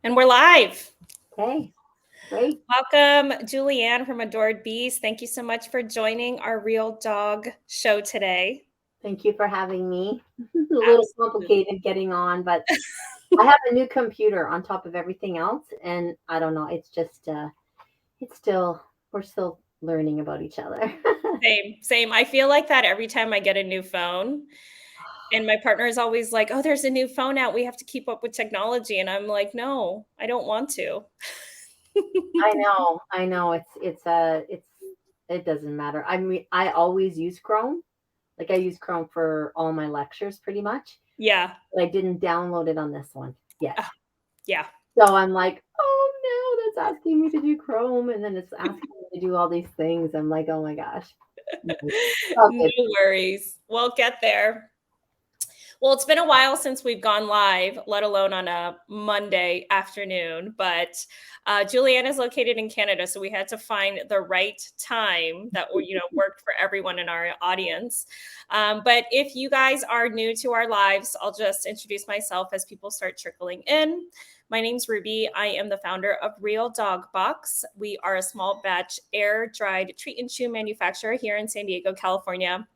And we're live. Okay, great. Welcome, Julianne from Adored Beast. Thank you so much for joining our Real Dog show today. Thank you for having me. A little Absolutely. complicated getting on, but I have a new computer on top of everything else, and I don't know. It's just, we're still learning about each other. Same. I feel like that every time I get a new phone. And my partner is always like, oh, there's a new phone out. We have to keep up with technology. And I'm like, no, I don't want to. I know. It doesn't matter. I mean, I always use Chrome. Like I use Chrome for all my lectures, pretty much. Yeah. But I didn't download it on this one yet. Yeah. So I'm like, oh no, that's asking me to do Chrome, and then it's asking me to do all these things. I'm like, oh my gosh. No worries. We'll get there. Well, it's been a while since we've gone live, let alone on a Monday afternoon. But Julianne is located in Canada, so we had to find the right time that worked for everyone in our audience. But if you guys are new to our lives, I'll just introduce myself as people start trickling in. My name's Ruby. I am the founder of Real Dog Box. We are a small batch air dried treat and chew manufacturer here in San Diego, California.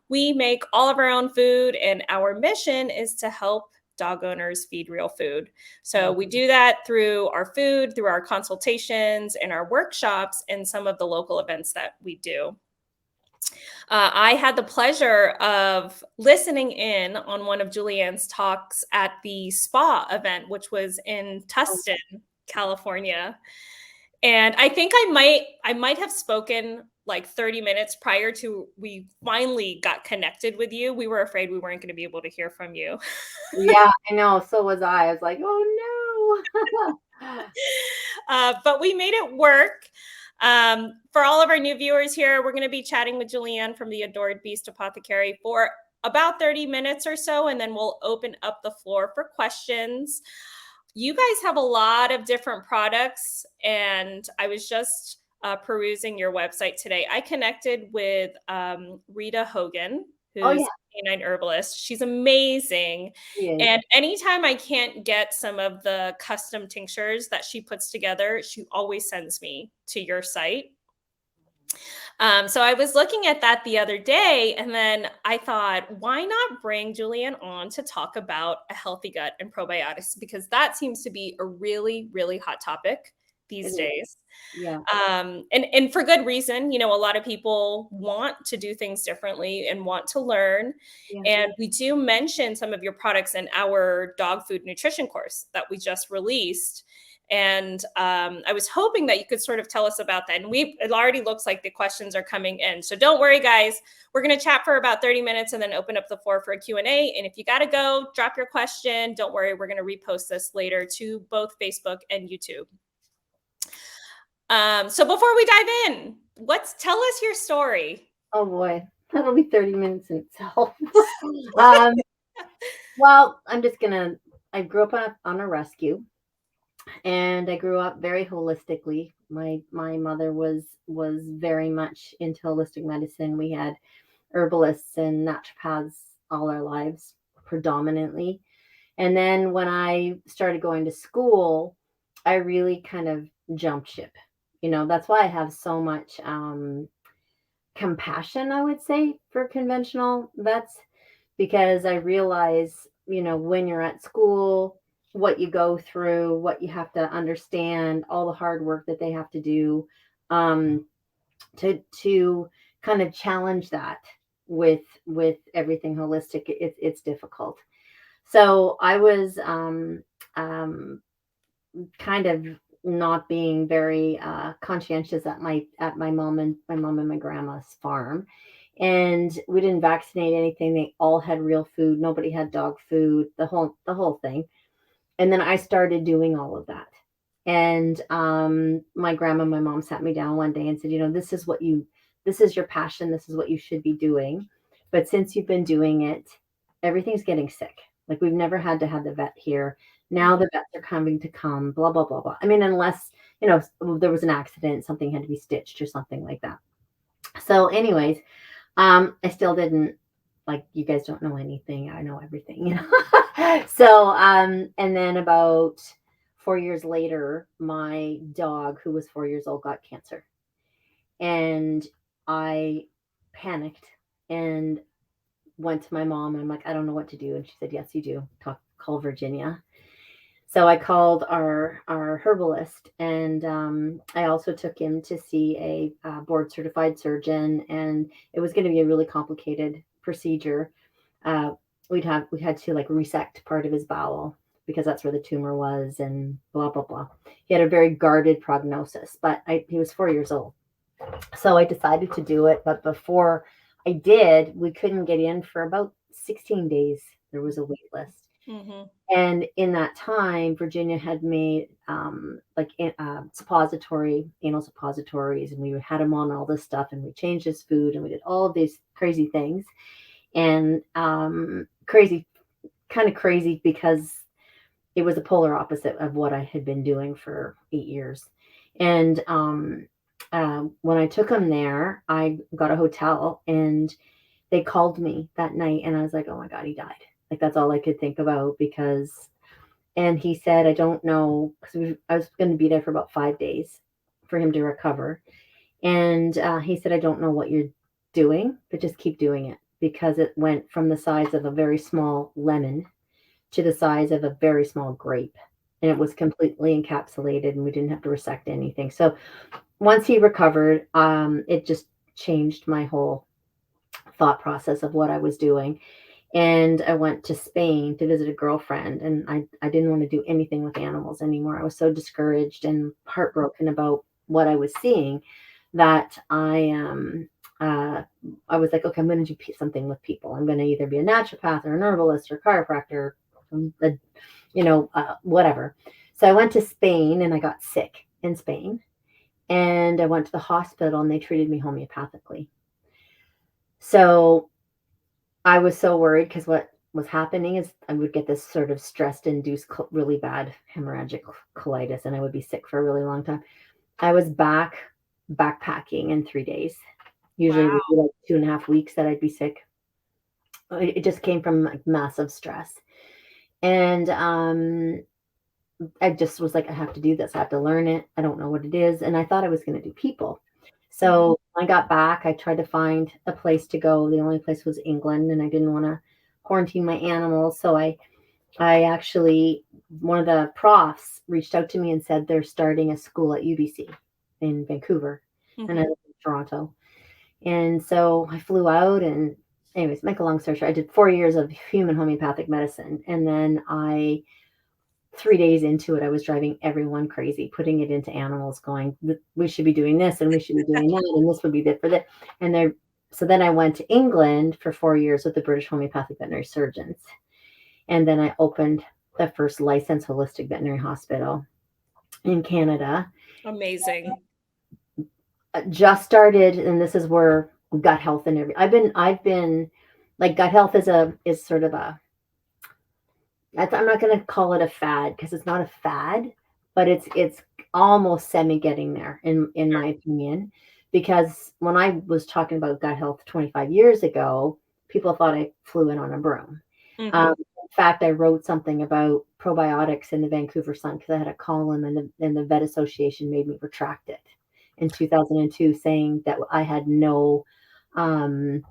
We make all of our own food, and our mission is to help dog owners feed real food. So we do that through our food, through our consultations and our workshops, and some of the local events that we do. I had the pleasure of listening in on one of Julianne's talks at the spa event, which was in Tustin, California. And I think I might have spoken like 30 minutes prior to we finally got connected with you. We were afraid we weren't going to be able to hear from you. Yeah, I know. So was I. I was like, oh no. But we made it work. For all of our new viewers here, we're going to be chatting with Julianne from the Adored Beast Apothecary for about 30 minutes or so, and then we'll open up the floor for questions. You guys have a lot of different products, and I was just perusing your website today. I connected with Rita Hogan, who's a canine herbalist. She's amazing. And anytime I can't get some of the custom tinctures that she puts together, she always sends me to your site. So I was looking at that the other day, and then I thought, why not bring Julianne on to talk about a healthy gut and probiotics? Because that seems to be a really, really hot topic these days. Yeah. And for good reason. A lot of people want to do things differently and want to learn. Yeah. And we do mention some of your products in our dog food nutrition course that we just released. And I was hoping that you could sort of tell us about that. And it already looks like the questions are coming in. So don't worry, guys. We're going to chat for about 30 minutes and then open up the floor for a Q&A. And if you got to go, drop your question. Don't worry. We're going to repost this later to both Facebook and YouTube. So before we dive in, tell us your story. Oh boy, that'll be 30 minutes in itself. Well, I grew up on a rescue, and I grew up very holistically. My mother was very much into holistic medicine. We had herbalists and naturopaths all our lives, predominantly. And then when I started going to school, I really kind of jumped ship. That's why I have so much compassion, I would say, for conventional vets, because I realize, when you're at school, what you go through, what you have to understand, all the hard work that they have to do, to kind of challenge that with everything holistic. It's difficult. So I was kind of not being very conscientious at my mom and my grandma's farm, and we didn't vaccinate anything. They all had real food. Nobody had dog food. The whole thing. And then I started doing all of that. And my grandma, my mom sat me down one day and said, this is your passion. This is what you should be doing. But since you've been doing it, everything's getting sick. Like, we've never had to have the vet here. Now the vets are coming to come, blah, blah, blah, blah. I mean, unless, there was an accident, something had to be stitched or something like that. So anyways, I still didn't, like, you guys don't know anything. I know everything, So, and then about 4 years later, my dog, who was 4 years old, got cancer. And I panicked and went to my mom. And I'm like, I don't know what to do. And she said, yes, you do. Call Virginia. So I called our herbalist, and I also took him to see a board certified surgeon, and it was going to be a really complicated procedure. Uh, we had to like resect part of his bowel because that's where the tumor was, and blah blah blah. He had a very guarded prognosis, but he was 4 years old, so I decided to do it. But before I did, we couldn't get in for about 16 days. There was a wait list. Mhm. And in that time, Virginia had made like anal suppositories, and we had him on all this stuff, and we changed his food, and we did all of these crazy things, and crazy, kind of crazy because it was the polar opposite of what I had been doing for 8 years. And when I took him there, I got a hotel, and they called me that night, and I was like, oh my God, he died. Like, that's all I could think about because, and he said, I don't know, because I was going to be there for about 5 days for him to recover. And he said, I don't know what you're doing, but just keep doing it because it went from the size of a very small lemon to the size of a very small grape. And it was completely encapsulated, and we didn't have to resect anything. So once he recovered, it just changed my whole thought process of what I was doing. And I went to Spain to visit a girlfriend, and I didn't want to do anything with animals anymore. I was so discouraged and heartbroken about what I was seeing that uh, I was like, okay, I'm going to do something with people. I'm going to either be a naturopath or an herbalist or chiropractor, a, whatever. So I went to Spain, and I got sick in Spain, and I went to the hospital, and they treated me homeopathically. So I was so worried because what was happening is I would get this sort of stress induced, really bad hemorrhagic colitis, and I would be sick for a really long time. I was backpacking in 3 days. Usually it would be Wow. like 2.5 weeks that I'd be sick. It just came from like massive stress. And I just was like, I have to do this. I have to learn it. I don't know what it is. And I thought I was going to do people. Mhm. So when I got back, I tried to find a place to go. The only place was England, and I didn't want to quarantine my animals. So I actually, one of the profs reached out to me and said they're starting a school at UBC in Vancouver, and I Mhm. live in Toronto. And so I flew out, and anyways, make a long story short, I did 4 years of human homeopathic medicine. And then 3 days into it, I was driving everyone crazy, putting it into animals, going, we should be doing this, and we should be doing that, and this would be good for that. And so then I went to England for 4 years with the British homeopathic veterinary surgeons. And then I opened the first licensed holistic veterinary hospital in Canada. Amazing. Just started, and this is where gut health and I've been like, gut health is sort of I'm not going to call it a fad because it's not a fad, but it's almost semi getting there in my opinion. Because when I was talking about gut health 25 years ago, people thought I flew in on a broom. Mhm. In fact, I wrote something about probiotics in the Vancouver Sun because I had a column, and the Vet Association made me retract it in 2002, saying that I had um,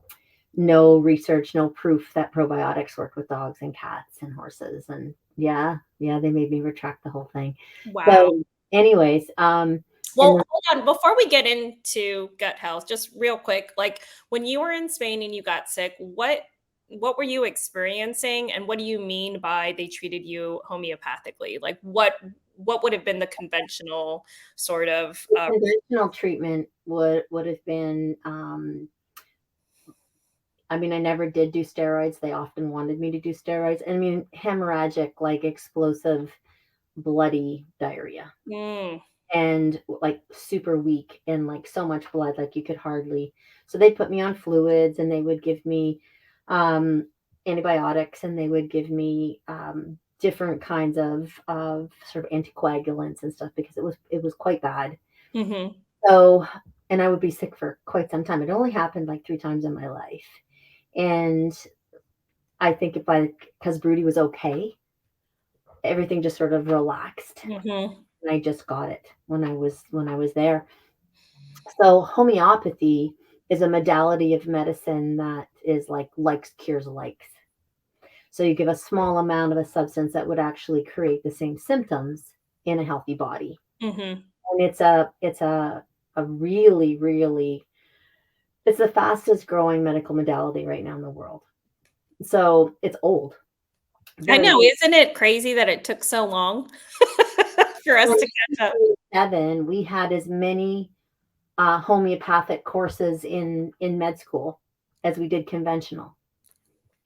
no research, no proof that probiotics work with dogs and cats and horses. And yeah, they made me retract the whole thing. Wow. So, anyways, and Well, hold on, before we get into gut health, just real quick, like when you were in Spain and you got sick, what were you experiencing and what do you mean by they treated you homeopathically? Like what would have been the conventional sort of the conventional treatment would have been. I mean, I never did do steroids. They often wanted me to do steroids. I mean, hemorrhagic, like explosive, bloody diarrhea, mm, and like super weak, and like so much blood, like you could hardly. So they put me on fluids, and they would give me um, antibiotics, and they would give me different kinds of sort of anticoagulants and stuff because it was quite bad. mhm. So, and I would be sick for quite some time. It only happened like 3 times in my life, and I think if I because Broody was okay, everything just sort of relaxed. Mhm. And I just got it when I was there. So homeopathy is a modality of medicine that is like likes cures likes. So you give a small amount of a substance that would actually create the same symptoms in a healthy body. Mhm. And it's a really, really, it's the fastest growing medical modality right now in the world. So it's old, I very know, old. isn't it crazy that it took so long for us In to catch up? 1927, we had as many homeopathic courses in med school as we did conventional.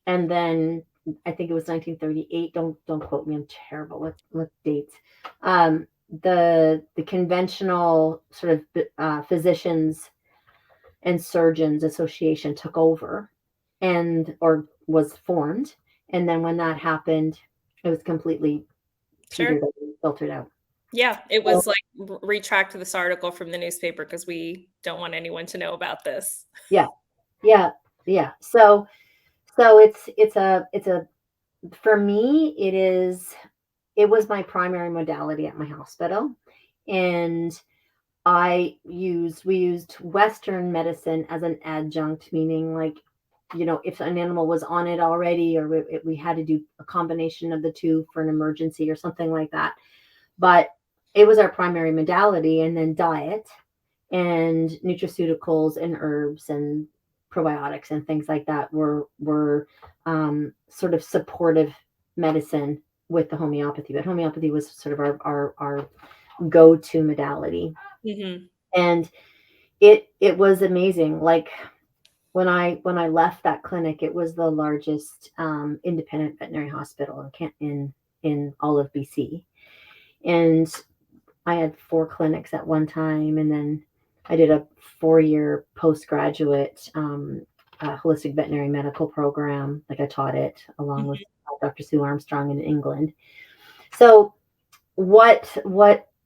And then I think it was 1938. Don't quote me. I'm terrible with dates. The conventional sort of physicians and surgeons association took over and or was formed, and then when that happened, it was completely Sure. petered out and filtered out. Yeah, it So was like retract this article from the newspaper because we don't want anyone to know about this. yeah, yeah, yeah. So it's a for me it was my primary modality at my hospital, and we used Western medicine as an adjunct, meaning like, if an animal was on it already, or we had to do a combination of the two for an emergency or something like that. But it was our primary modality, and then diet and nutraceuticals and herbs and probiotics and things like that were sort of supportive medicine with the homeopathy. But homeopathy was sort of our go-to modality, Mhm. and it was amazing. Like when I left that clinic, it was the largest independent veterinary hospital in all of BC, and I had 4 clinics at one time, and then I did a 4-year postgraduate holistic veterinary medical program. Like I taught it along with Mhm. Dr. Sue Armstrong in England. So what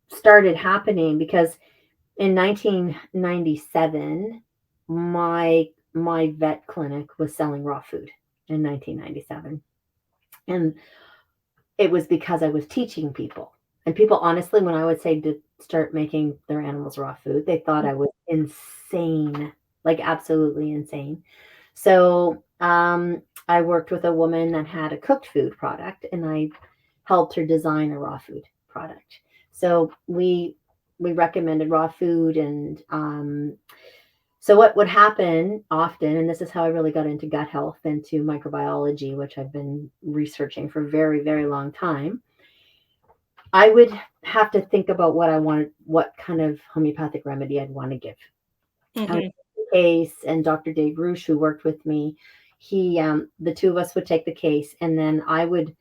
started happening, because in 1997 my vet clinic was selling raw food in 1997, and it was because I was teaching people. And people, honestly, when I would say to start making their animals raw food, they thought I was insane, like absolutely insane. So I worked with a woman that had a cooked food product, and I helped her design a raw food product. So we recommended raw food, and so what would happen often, and this is how I really got into gut health and to microbiology, which I've been researching for a very, very long time. I would have to think about what kind of homeopathic remedy I'd want to give. I would Mhm. take the case, and Dr. Dave Roosh, who worked with me, the two of us would take the case, and then I would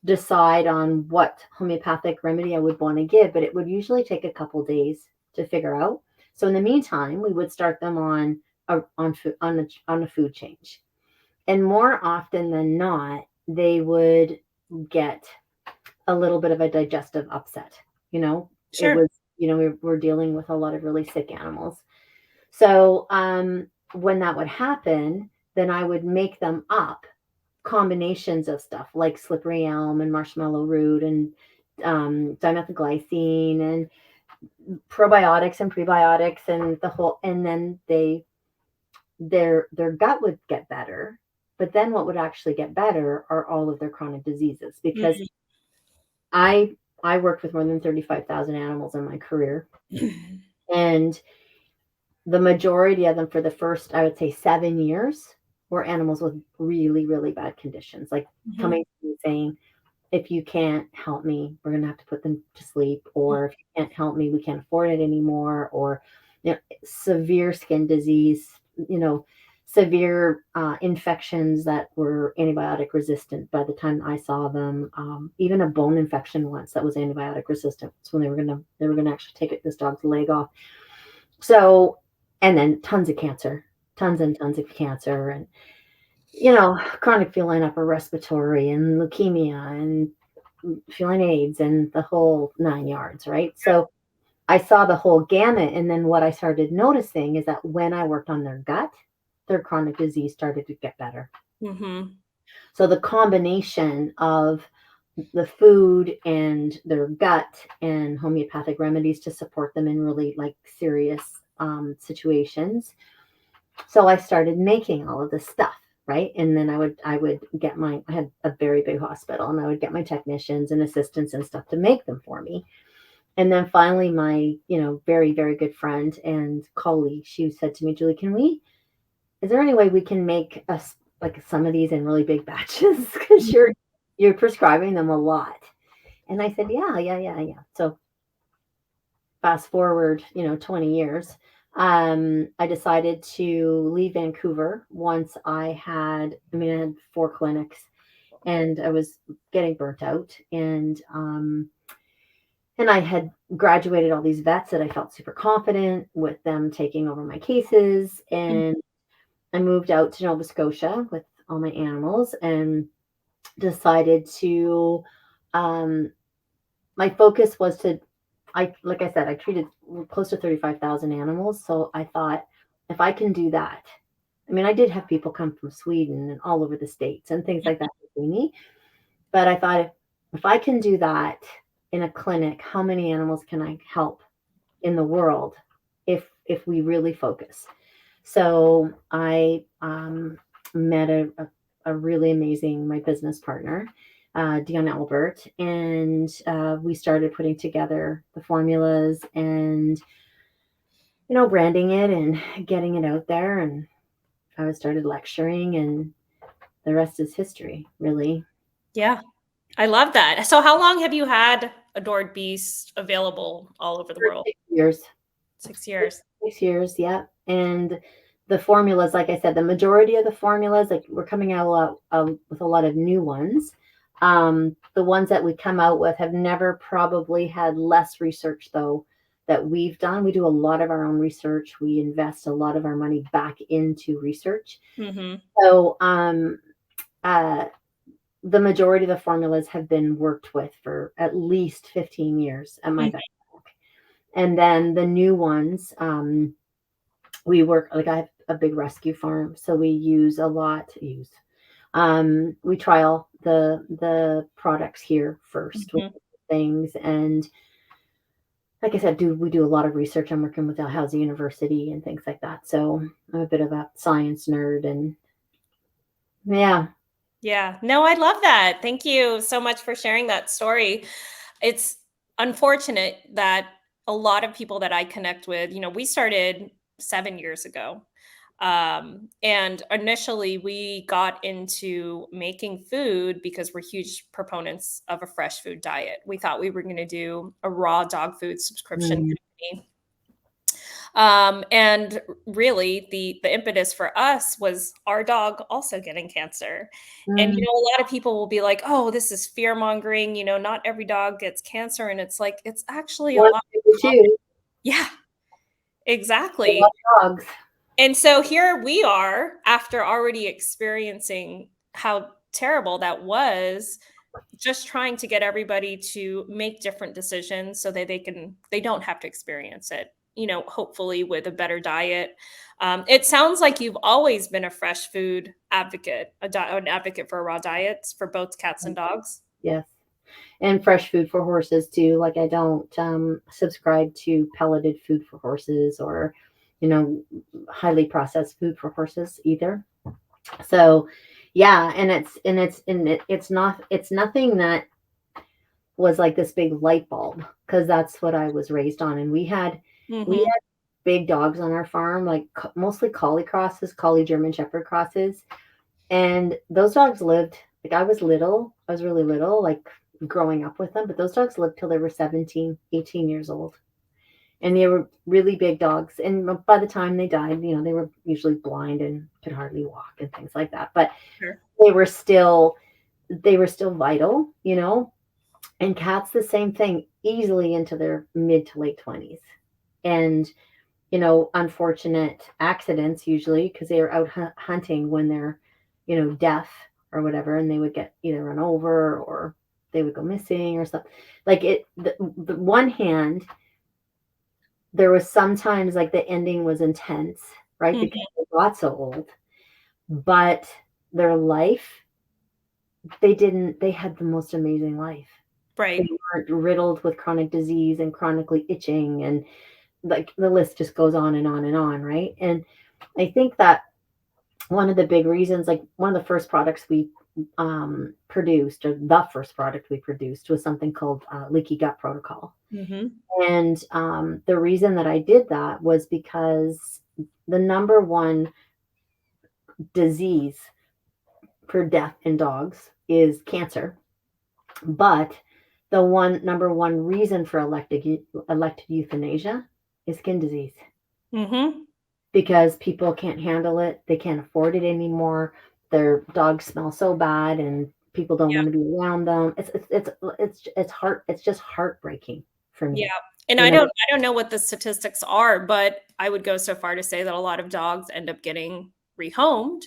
decide on what homeopathic remedy I would want to give, but it would usually take a couple days to figure out. So in the meantime, we would start them on a food change, and more often than not, they would get a little bit of a digestive upset. You know, it Sure. was we're dealing with a lot of really sick animals. So when that would happen, then I would make them up combinations of stuff like slippery elm and marshmallow root and dimethylglycine and probiotics and prebiotics and the whole, and then their gut would get better. But then what would actually get better are all of their chronic diseases, because Mhm. I worked with more than 35,000 animals in my career, and the majority of them for the first, I would say, 7 years were animals with really, really bad conditions, like Mhm. coming to me saying, if you can't help me, we're going to have to put them to sleep, or if you can't help me, we can't afford it anymore, or severe skin disease, you know, severe infections that were antibiotic resistant by the time I saw them. Even a bone infection once that was antibiotic resistant. It's when they were gonna actually take this dog's leg off. So, and then tons of cancer, tons and tons of cancer, and chronic feline upper respiratory and leukemia and feline AIDS and the whole 9 yards, right? So I saw the whole gamut. And then what I started noticing is that when I worked on their gut, their chronic disease started to get better. Mhm. So the combination of the food and their gut and homeopathic remedies to support them in really like serious situations. So I started making all of this stuff, right? And then I would get my I had a very big hospital, and I would get my technicians and assistants and stuff to make them for me. And then finally my, very, very good friend and colleague, she said to me, Julie, is there any way we can make us like some of these in really big batches? Because you're prescribing them a lot. And I said, yeah, yeah, yeah, yeah. So fast forward, 20 years, I decided to leave Vancouver once I had 4 clinics, and I was getting burnt out. And I had graduated all these vets that I felt super confident with them taking over my cases. Mhm. And I moved out to Nova Scotia with all my animals and decided to, um, my focus was to, like I said, I treated close to 35,000 animals. So I thought, if I can do that, I did have people come from Sweden and all over the States and things like that to see me. But I thought, if I can do that in a clinic, how many animals can I help in the world if we really focus? So I met a really amazing my business partner, Dion Albert, and we started putting together the formulas and branding it and getting it out there. And I started lecturing, and the rest is history, really. Yeah, I love that. So how long have you had Adored Beast available all over the For world? 6 years. 6 years. 6 years, yeah. And the formulas, like I said, the majority of the formulas, like we're coming out a lot with a lot of new ones. The ones that we come out with have never probably had less research though that we've done. We do a lot of our own research. We invest a lot of our money back into research. Mhm. So uh, the majority of the formulas have been worked with for at least 15 years at my Mhm. vet. And then the new ones, we work like I have a big rescue farm, so we use a lot. We trial the products here first with Mhm. things, and like I said, do we do a lot of research. I'm working with Dalhousie University and things like that, so I'm a bit of a science nerd, and yeah. Yeah. No, I love that. Thank you so much for sharing that story. It's unfortunate that a lot of people that I connect with, we started 7 years ago. And initially we got into making food because we're huge proponents of a fresh food diet. We thought we were going to do a raw dog food subscription Mm, company. And really, the impetus for us was our dog also getting cancer. And mm. a lot of people will be like, "Oh, this is fear mongering. Not every dog gets cancer," and it's like it's actually a One, lot. Common. two, Yeah, I love exactly. dogs. And so here we are after already experiencing how terrible that was, just trying to get everybody to make different decisions so that they don't have to experience it, hopefully with a better diet. It sounds like you've always been a fresh food advocate, an advocate for raw diets for both cats and dogs. Yes. And fresh food for horses too. Like I don't subscribe to pelleted food for horses or, you know, highly processed food for horses either. So, yeah, it's nothing that was like this big light bulb because that's what I was raised on. And we Mhm. had big dogs on our farm, like mostly collie crosses, collie German Shepherd crosses, and those dogs lived like I was really little, like growing up with them, but those dogs lived till they were 17, 18 years old. And they were really big dogs. And by the time they died, they were usually blind and could hardly walk and things like that. But Sure. they were still they were still vital. And cats the same thing, easily into their mid to late 20s. And unfortunate accidents usually because they are out hunting when they're, deaf or whatever, and they would get either run over or they would go missing or something. Like the one hand, there was sometimes like the ending was intense, right? Because Mhm. they got so old, but their life they had the most amazing life. They Right. weren't riddled with chronic disease and chronically itching, and like the list just goes on and on and on, right? And I think that one of the big reasons, like one of the first products we produced, or the first product we produced, was something called leaky gut protocol. Mhm. And the reason that I did that was because the number one disease for death in dogs is cancer, but the one number one reason for elective euthanasia is skin disease, Mhm. because people can't handle it, they can't afford it anymore. Their dogs smell so bad, and people don't want to be around them. It's just heartbreaking for Yeah, me. and You know, I don't know what the statistics are, but I would go so far to say that a lot of dogs end up getting rehomed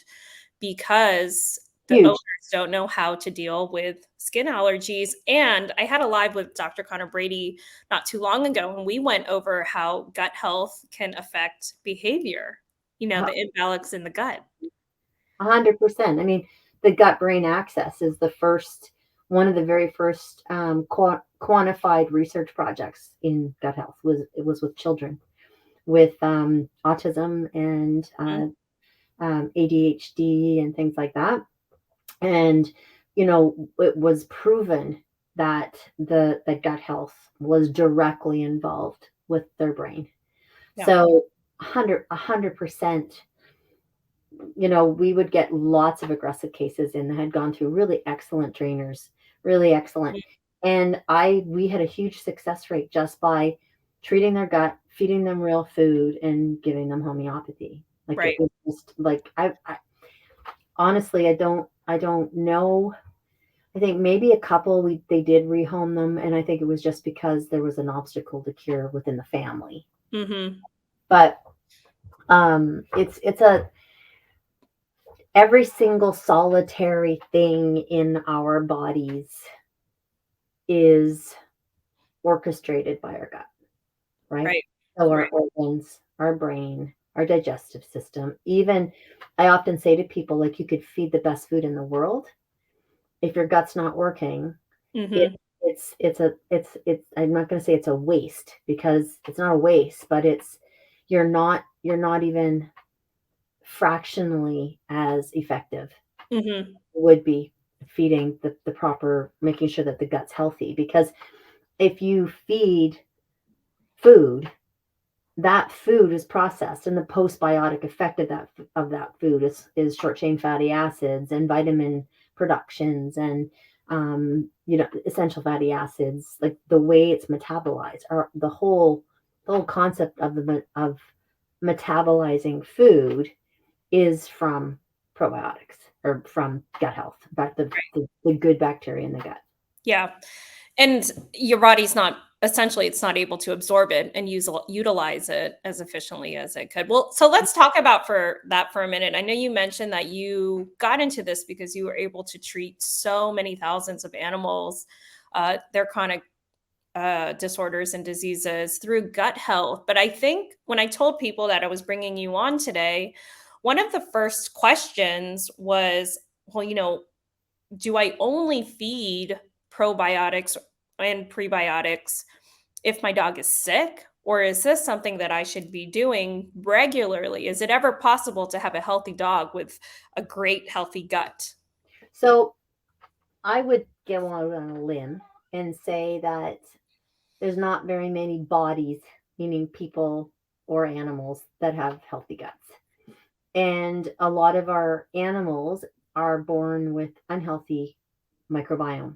because the owners huge. don't know how to deal with skin allergies. And I had a live with Dr. Connor Brady not too long ago, and we went over how gut health can affect behavior, the imbalance in the gut. 100%. I mean, the gut brain axis is one of the very first quantified research projects in gut health. It was with children with autism and Mhm. ADHD and things like that. And it was proven that the gut health was directly involved with their brain. Yeah. So 100%, we would get lots of aggressive cases and had gone through really excellent trainers, really excellent. Mhm. And we had a huge success rate just by treating their gut, feeding them real food, and giving them homeopathy. Like it Right. was just like I honestly, I don't know. I think maybe a couple they did rehome them, and I think it was just because there was an obstacle to cure within the family. Mhm. But it's a every single solitary thing in our bodies is orchestrated by our gut, right? Right. So our Right. organs, our brain, our digestive system. Even I often say to people, like, you could feed the best food in the world. If your gut's not working, it Mhm. it's I'm not going to say it's a waste, because it's not a waste, but you're not even fractionally as effective Mhm. would be feeding the proper, making sure that the gut's healthy. Because if you feed food, that food is processed, and the postbiotic effect of that food is short chain fatty acids and vitamin productions, and essential fatty acids, like the way it's metabolized, or the whole concept of metabolizing food is from probiotics, or from gut health, but the good bacteria in the gut. Yeah. And your body's not essentially, it's not able to absorb it and utilize it as efficiently as it could. Well, so let's talk about for a minute. I know you mentioned that you got into this because you were able to treat so many thousands of animals, their chronic disorders and diseases through gut health. But I think when I told people that I was bringing you on today, one of the first questions was, well, do I only feed probiotics and prebiotics if my dog is sick? Or is this something that I should be doing regularly? Is it ever possible to have a healthy dog with a great, healthy gut? So I would go out on a limb and say that there's not very many bodies, meaning people or animals, that have healthy guts. And a lot of our animals are born with unhealthy microbiome.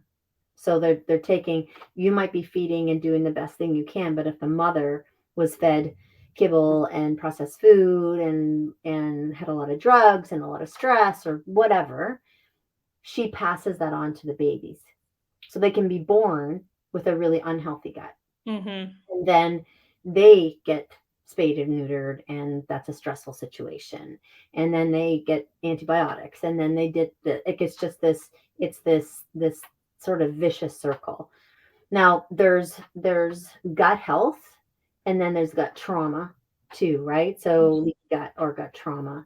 So they're taking, you might be feeding and doing the best thing you can, but if the mother was fed kibble and processed food, and had a lot of drugs and a lot of stress or whatever, she passes that on to the babies. So they can be born with a really unhealthy gut. Mhm. And then they get spayed and neutered, and that's a stressful situation. And then they get antibiotics, and then it gets just this sort of vicious circle. Now there's gut health, and then there's gut trauma too, right? So leaky gut or gut trauma.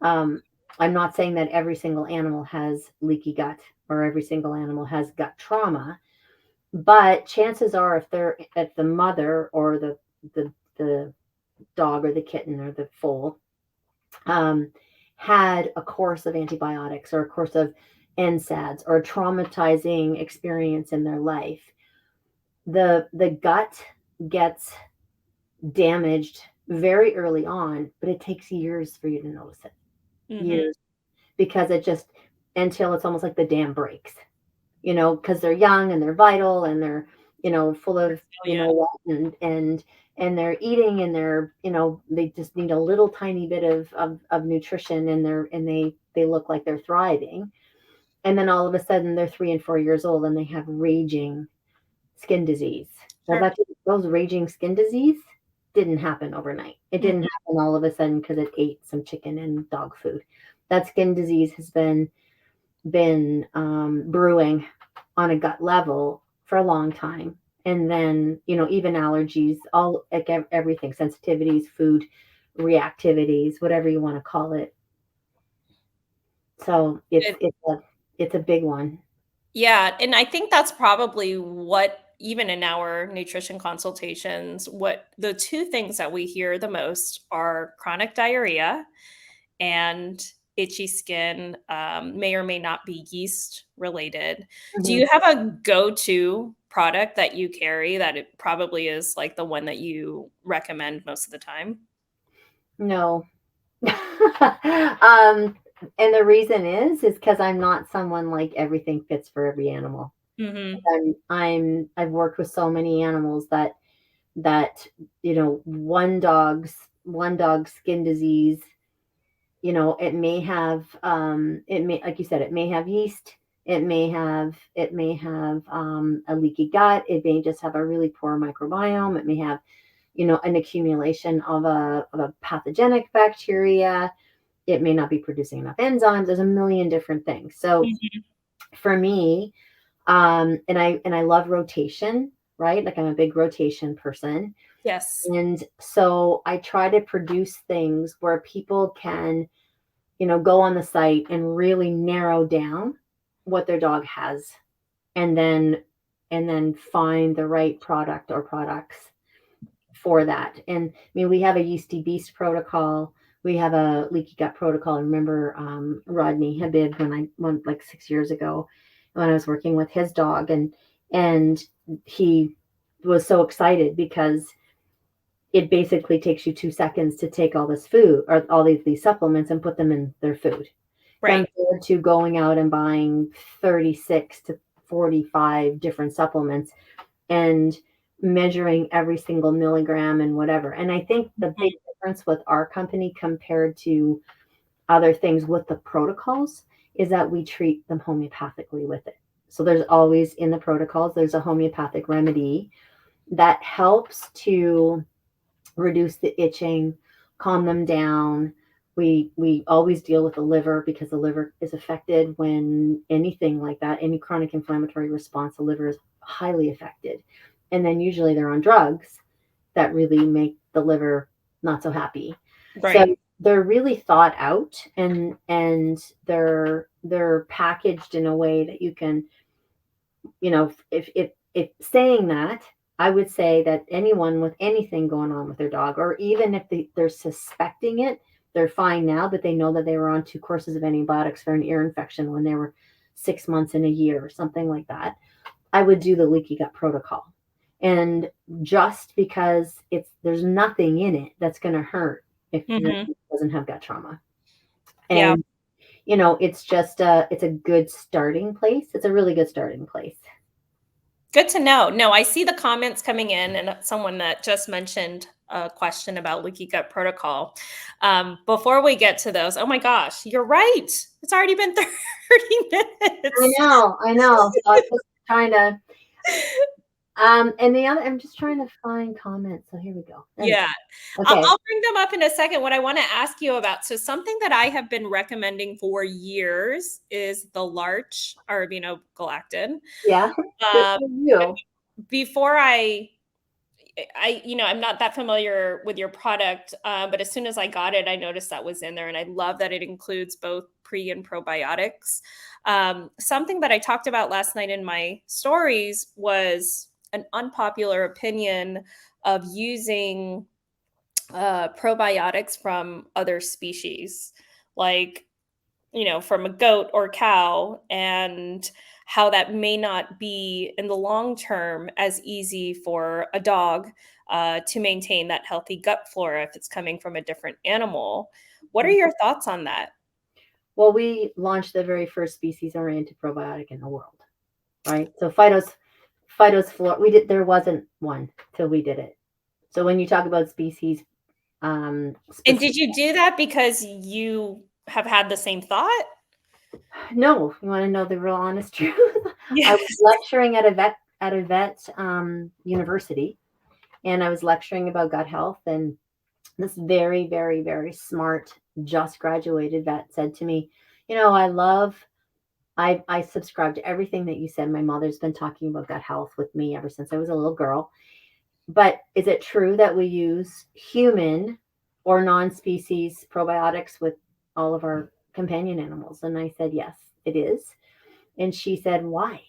Um, I'm not saying that every single animal has leaky gut or every single animal has gut trauma, but chances are if the mother or the dog or the kitten or the foal um, had a course of antibiotics or a course of NSAIDs or a traumatizing experience in their life, the gut gets damaged very early on, but it takes years for you to notice it. Mhm. Years, because it just, until it's almost like the dam breaks, because they're young and they're vital and they're, full of, Resilient. and they're eating and they're, they just need a little tiny bit of nutrition and they look like they're thriving. And then all of a sudden they're 3 and 4 years old and they have raging skin disease. Well, Sure. those raging skin disease didn't happen overnight. It Mhm. didn't happen all of a sudden because it ate some chicken and dog food. That skin disease has been brewing on a gut level for a long time. And then, even allergies, all like everything, sensitivities, food reactivities, whatever you want to call it. So it's a big one. Yeah, and I think that's probably what even in our nutrition consultations, what the 2 things that we hear the most are chronic diarrhea and itchy skin, may or may not be yeast related. Do Mhm. you have a go-to product that you carry that it probably is, like, the one that you recommend most of the time? No. um, and the reason is because I'm not someone like everything fits for every animal. Mhm. I've worked with so many animals that one dog's skin disease, it may, like you said, it may have yeast, it may have a leaky gut, it may just have a really poor microbiome, it may have an accumulation of a pathogenic bacteria, it may not be producing enough enzymes, there's a million different things. So Mhm. for me, and I love rotation, right? Like, I'm a big rotation person. Yes. And so I try to produce things where people can, go on the site and really narrow down what their dog has, and then find the right product or products for that. And I mean, we have a yeasty beast protocol. We have a leaky gut protocol. I remember Rodney Habib, when I went like 6 years ago, when I was working with his dog, and he was so excited because it basically takes you 2 seconds to take all this food or all these supplements and put them in their food, Right. compared to going out and buying 36 to 45 different supplements and measuring every single milligram and whatever. And I think the big Mhm. difference with our company compared to other things with the protocols is that we treat them homeopathically with it. So there's always, in the protocols, there's a homeopathic remedy that helps to reduce the itching, calm them down. We always deal with the liver because the liver is affected when anything like that, any chronic inflammatory response, the liver is highly affected. And then usually they're on drugs that really make the liver not so happy. So Right. they're really thought out, and they're packaged in a way that you can, if saying that, I would say that anyone with anything going on with their dog, or even if they're suspecting it, they're fine now, but they know that they were on 2 courses of antibiotics for an ear infection when they were 6 months in a year or something like that. I would do the leaky gut protocol. And just because there's nothing in it that's going to hurt if your Mhm. dog doesn't have gut trauma. Yeah. And it's a good starting place. It's a really good starting place. Good to know. No, I see the comments coming in, and someone that just mentioned a question about leaky gut protocol. Before we get to those, oh my gosh, you're right. It's already been 30 I minutes. know, I know. So I'm just trying to, and the other, I'm just trying to find comments. So here we go. There we Yeah. go. Okay. I'll bring them up in a second. What I want to ask you about, so something that I have been recommending for years is the larch arabinogalactin. Yeah. Good Um, for you. before I I'm not that familiar with your product, but as soon as I got it, I noticed that was in there, and I love that it includes both pre and probiotics. Something that I talked about last night in my stories was an unpopular opinion of using probiotics from other species, like from a goat or cow, and how that may not be in the long term as easy for a dog to maintain that healthy gut flora if it's coming from a different animal. What are your thoughts on that? Well, we launched the very first species-oriented probiotic in the world, right? So Phytos flora, there wasn't one till we did it. So when you talk about species And specific, did you do that because you have had the same thought? no, you want to know the real honest truth? I was Yes. lecturing at a vet university, and I was lecturing about gut health, and this very, very, very smart, just graduated vet said to me, I subscribe to everything that you said. My mother's been talking about gut health with me ever since I was a little girl. But is it true that we use human or non-species probiotics with all of our companion animals? And I said, yes, it is. And she said, why?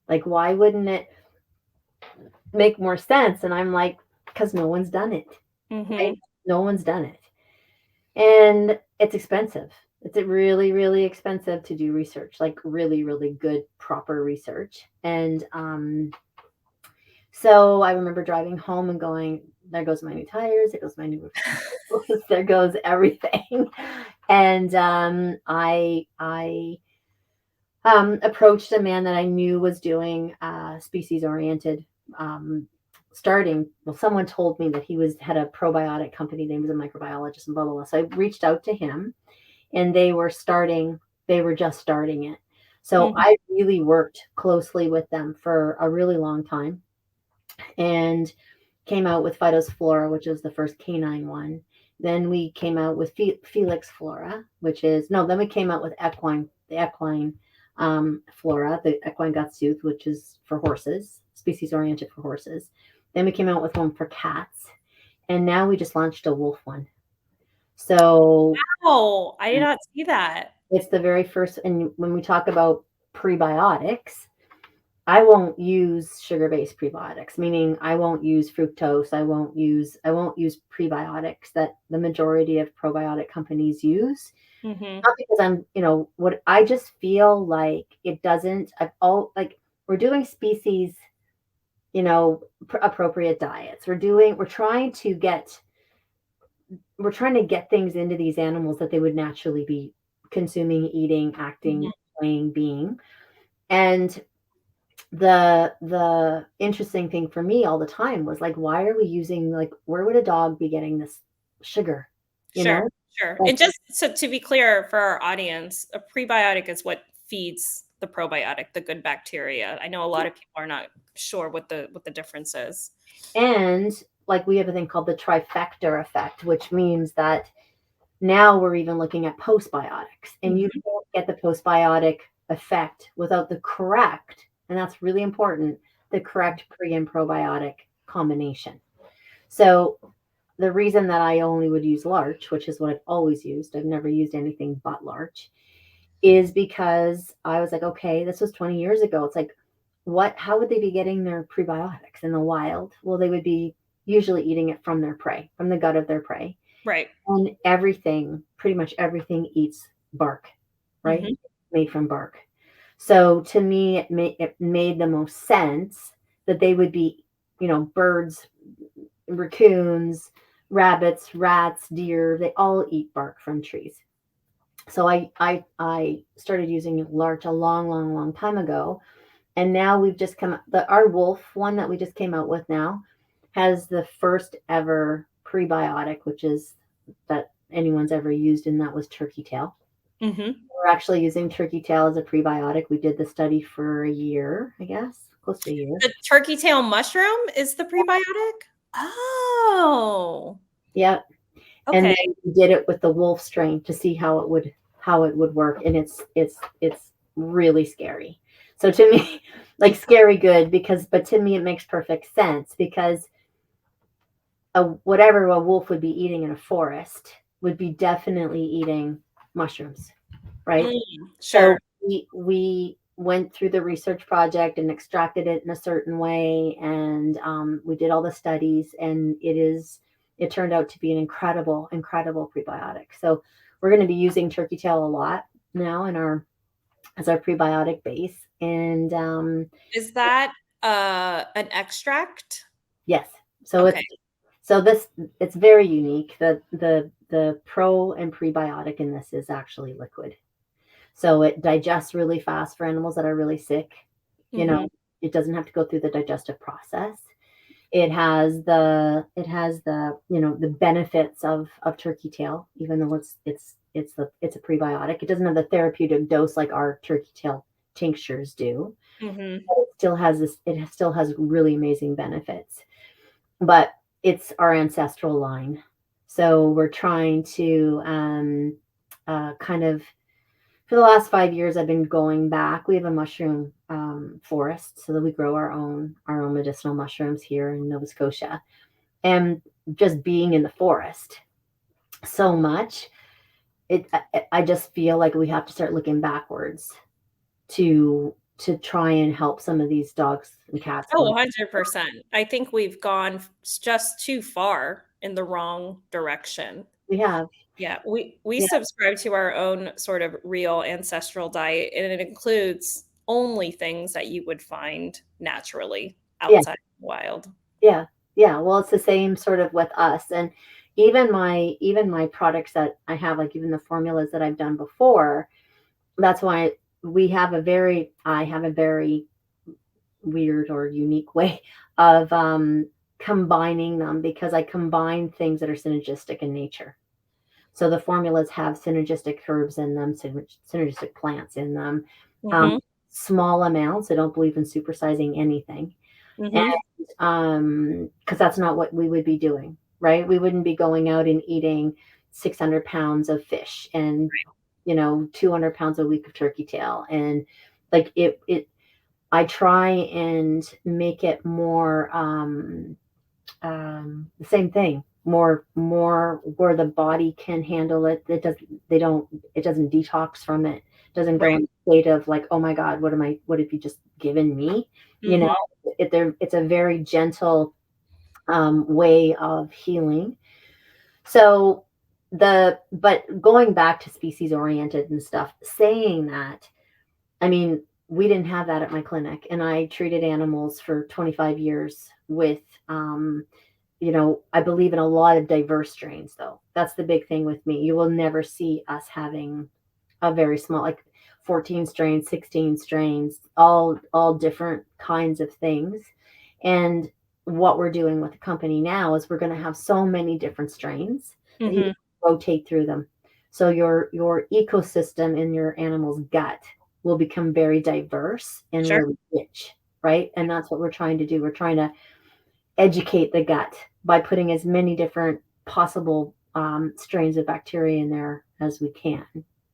Like, why wouldn't it make more sense? And I'm like, because no one's done it, right? Hmm. No one's done it. And it's expensive. It's really, really expensive to do research, like really, really good, proper research. And so I remember driving home and going, there goes my new tires, there goes my new there goes everything. And I approached a man that I knew was doing species oriented starting. Well, someone told me that he had a probiotic company, he was a microbiologist and blah blah blah. So I reached out to him, and they were just starting it. So Hmm. I really worked closely with them for a really long time, and came out with Phytos Flora, which is the first canine one. Then we came out with Felix Flora, which is no. Then we came out with the equine flora, the equine gut soothe, which is for horses, species oriented for horses. Then we came out with one for cats, and now we just launched a wolf one. So Oh, I did not see that. it's the very first. And when we talk about prebiotics, I won't use sugar-based prebiotics, meaning I won't use fructose. I won't use prebiotics that the majority of probiotic companies use. Hmm. Not because what I just feel like it doesn't. We're doing species, appropriate diets. We're trying to get things into these animals that they would naturally be consuming, eating, acting, playing, being. And the interesting thing for me all the time was like, why are we using, like, where would a dog be getting this sugar? You Sure, know? sure. Like, And just so to be clear for our audience, a prebiotic is what feeds the probiotic, the good bacteria. I know a lot of people are not sure what the difference is. and like we have a thing called the trifecta effect, which means that now we're even looking at postbiotics, and you Mhm, can't get the postbiotic effect without the correct, and that's really important, the correct pre and probiotic combination. So the reason that I only would use larch, which is what I've always used, I've never used anything but larch, is because I was like, okay, this was 20 years ago. It's like, how would they be getting their prebiotics in the wild? Well, they would be usually eating it from their prey, from the gut of their prey. right. And everything, pretty much everything eats bark, right? Mhm, Made from bark. So to me, it made the most sense that they would be, birds, raccoons, rabbits, rats, deer, they all eat bark from trees. So I started using larch a long, long, long time ago, and now we've just our wolf one that we just came out with now has the first ever prebiotic, which is that anyone's ever used, and that was turkey tail. mhm. We're actually using turkey tail as a prebiotic. We did the study for a year, I guess, close to a year. The turkey tail mushroom is the prebiotic? Oh, Yeah, and okay. then we did it with the wolf strain to see how it would work, and it's really scary. So to me, like, scary good, but to me it makes perfect sense because whatever a wolf would be eating in a forest would be definitely eating mushrooms, right? Mm, sure. So we went through the research project and extracted it in a certain way, and we did all the studies, and it turned out to be an incredible prebiotic. So we're going to be using turkey tail a lot now in our as our prebiotic base, and Is that, an extract? yes, so Okay. this it's very unique. The pro and prebiotic in this is actually liquid. So it digests really fast for animals that are really sick. You know, Mhm, it doesn't have to go through the digestive process. It has the, you know, the benefits of turkey tail, even though it's a prebiotic. It doesn't have the therapeutic dose like our turkey tail tinctures do. mhm. But it still has really amazing benefits. But it's our ancestral line. So we're trying to kind of for the last 5 years, I've been going back. We have a mushroom forest, so that we grow our own medicinal mushrooms here in Nova Scotia, and just being in the forest so much, I just feel like we have to start looking backwards to try and help some of these dogs and cats Oh, going. 100%. I think we've gone just too far in the wrong direction. We have, Yeah, we yeah, subscribe to our own sort of real ancestral diet, and it includes only things that you would find naturally yeah, outside the wild. yeah, yeah. Well, it's the same sort of with us, and even my products that I have, like even the formulas that I've done before. That's why I have a very weird or unique way of combining them, because I combine things that are synergistic in nature. So the formulas have synergistic herbs in them, synergistic plants in them, um, Mhm, small amounts. I don't believe in supersizing anything, mhm. and because that's not what we would be doing, right? We wouldn't be going out and eating 600 pounds of fish and, you know, 200 pounds a week of turkey tail, and like it I try and make it more the same thing, more where the body can handle it. It doesn't detox from it. Doesn't go Right. in a state of like, oh my God, what have you just given me? You know, Mhm. it's a very gentle way of healing. So but going back to species oriented and stuff, saying that, I mean, we didn't have that at my clinic, and I treated animals for 25 years with, you know, I believe in a lot of diverse strains, though. That's the big thing with me. You will never see us having a very small, like 14 strains, 16 strains, all different kinds of things. And what we're doing with the company now is we're going to have so many different strains that you Mhm. rotate through them. So your ecosystem in your animal's gut will become very diverse and Sure. really rich, right? And that's what we're trying to do. We're trying to educate the gut by putting as many different possible strains of bacteria in there as we can.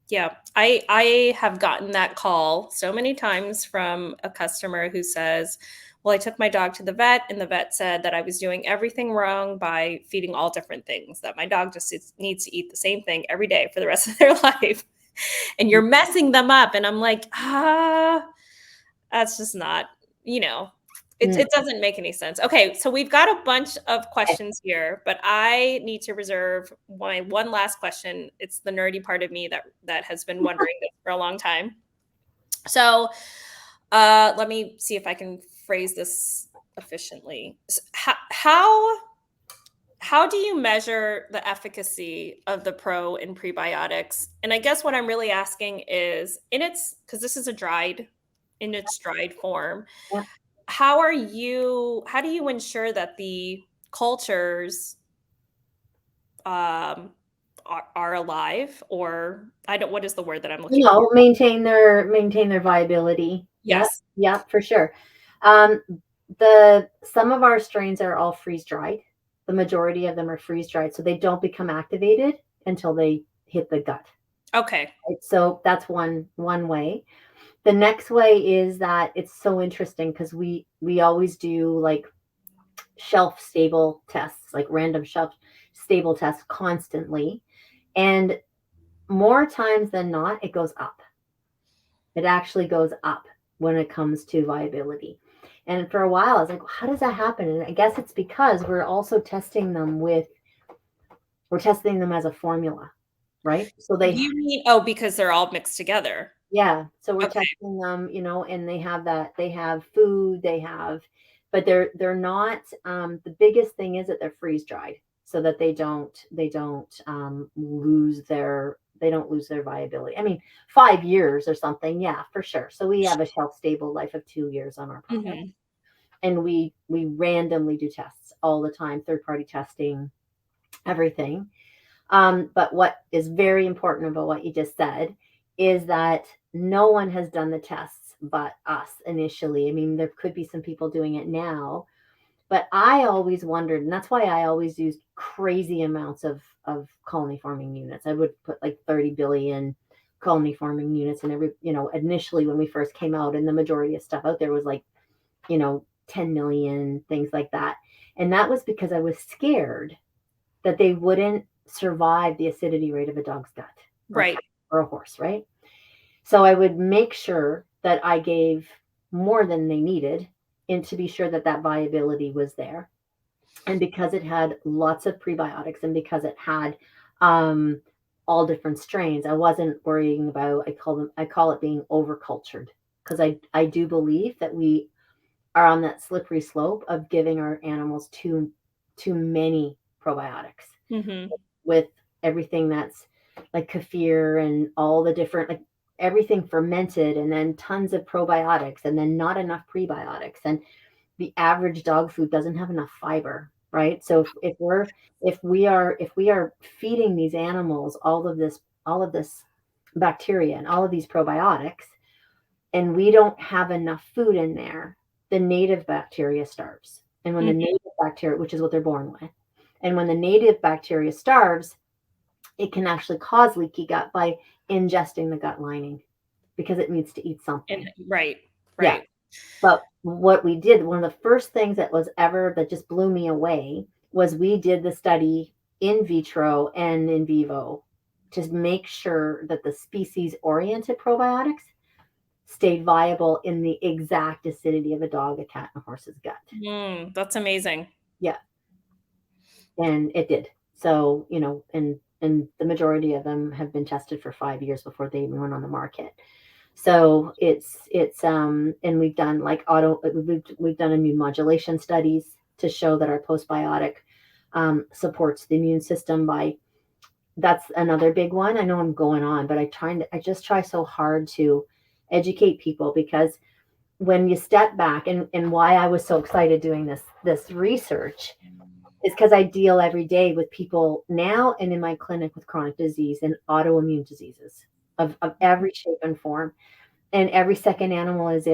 Yeah, I have gotten that call so many times from a customer who says, "Well, I took my dog to the vet, and the vet said that I was doing everything wrong by feeding all different things, that my dog just needs to eat the same thing every day for the rest of their life, and you're messing them up." And I'm like, that's just not, you know, Mm, it doesn't make any sense. Okay, so we've got a bunch of okay. questions here, but I need to reserve my one last question. It's the nerdy part of me that has been wondering this for a long time. So, let me see if I can phrase this efficiently. How do you measure the efficacy of the pro and prebiotics? And I guess what I'm really asking is, because this is in its dried form, Yeah. how do you ensure that the cultures um are alive, or I don't what is the word that I'm You looking for? know, maintain their viability. Yep, Yes. yep, for sure. Um, the some of our strains are all freeze dried. The majority of them are freeze dried, so they don't become activated until they hit the gut. Okay. Right? So that's one way. The next way is that it's so interesting because we always do like shelf stable tests. tests, like random shelf stable tests constantly. And more times than not, it goes up. It actually goes up when it comes to viability. And for a while, I was like, how does that happen? And I guess it's because we're testing them as a formula, right? So they You mean oh, because they're all mixed together. Yeah, so we're Okay. testing them, and they have food, but they're not, the biggest thing is that they're freeze dried so that they don't lose their viability. I mean, 5 years or something, yeah, for sure. So we have a shelf stable life of 2 years on our product, Mhm. and we randomly do tests all the time, third party testing, everything. But what is very important about what you just said is that no one has done the tests but us initially. I mean, there could be some people doing it now, but I always wondered, and that's why I always used crazy amounts of colony forming units. I would put like 30 billion colony forming units in every, initially when we first came out, and the majority of stuff out there was like, 10 million, things like that. And that was because I was scared that they wouldn't survive the acidity rate of a dog's gut or a Right. cat or a horse, right? So I would make sure that I gave more than they needed and to be sure that that viability was there. And because it had lots of prebiotics and because it had um, all different strains, I wasn't worrying about, I call it being overcultured, because I do believe that we are on that slippery slope of giving our animals too many probiotics Mhm. with everything that's like kefir and all the different, like everything fermented, and then tons of probiotics and then not enough prebiotics, and the average dog food doesn't have enough fiber, right? So if we are feeding these animals all of this bacteria and all of these probiotics, and we don't have enough food in there, the native bacteria starves. And when the Mhm. native bacteria, which is what they're born with, and when the native bacteria starves, it can actually cause leaky gut by ingesting the gut lining because it needs to eat And something. right, Yeah. right. But what we did, one of the first things that just blew me away was we did the study in vitro and in vivo to make sure that the species oriented probiotics stayed viable in the exact acidity of a dog, a cat, and a horse's gut. That's amazing. Yeah, and it did. So, and the majority of them have been tested for 5 years before they even went on the market. So and we've done like we've done immune modulation studies to show that our postbiotic supports the immune system by, that's another big one. I know I'm going on, but I just try so hard to educate people, because when you step back, and why I was so excited doing this research is because I deal every day with people now and in my clinic with chronic disease and autoimmune diseases of every shape and form. And every second animal is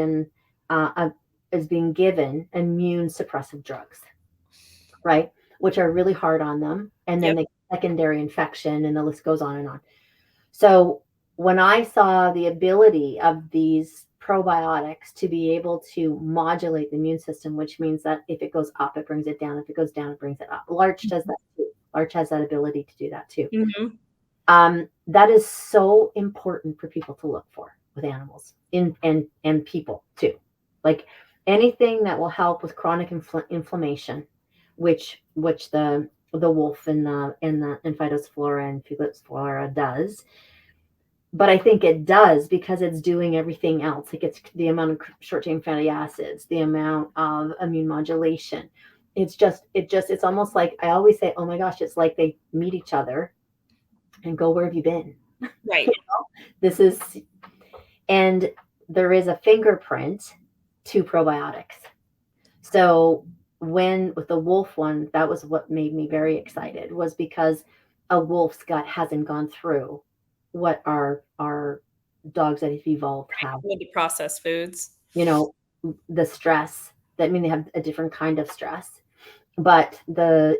being given immune suppressive drugs, right? Which are really hard on them. And then Yep. the secondary infection, and the list goes on and on. So when I saw the ability of these probiotics to be able to modulate the immune system, which means that if it goes up, it brings it down. If it goes down, it brings it up. Larch does that too. Larch has that ability to do that too. Mhm. That is so important for people to look for with animals and people too. Like anything that will help with chronic inflammation, which the wolf and Phytophthora and Fugospora does. But I think it does because it's doing everything else. Like it's the amount of short chain fatty acids, the amount of immune modulation. It's almost like I always say, oh my gosh, it's like they meet each other and go, where have you been? Right. This is, and there is a fingerprint to probiotics. So when with the wolf one, that was what made me very excited, was because a wolf's gut hasn't gone through what our dogs that have evolved have. With the processed foods. You know, the stress that, I mean, they have a different kind of stress, but the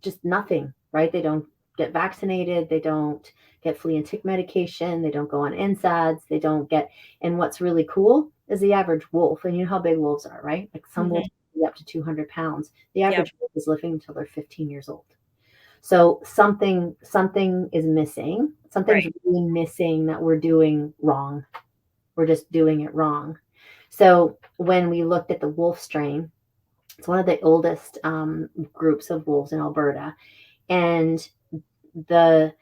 just nothing, right? They don't get vaccinated, they don't get flea and tick medication, they don't go on NSAIDs, they don't get, and what's really cool is the average wolf, and you know how big wolves are, right? Like some wolves Mhm. be up to 200 pounds. The Yep. average wolf is living until they're 15 years old. So something is missing. Something's Right. really missing that we're doing wrong. We're just doing it wrong. So when we looked at the wolf strain, it's one of the oldest groups of wolves in Alberta, and the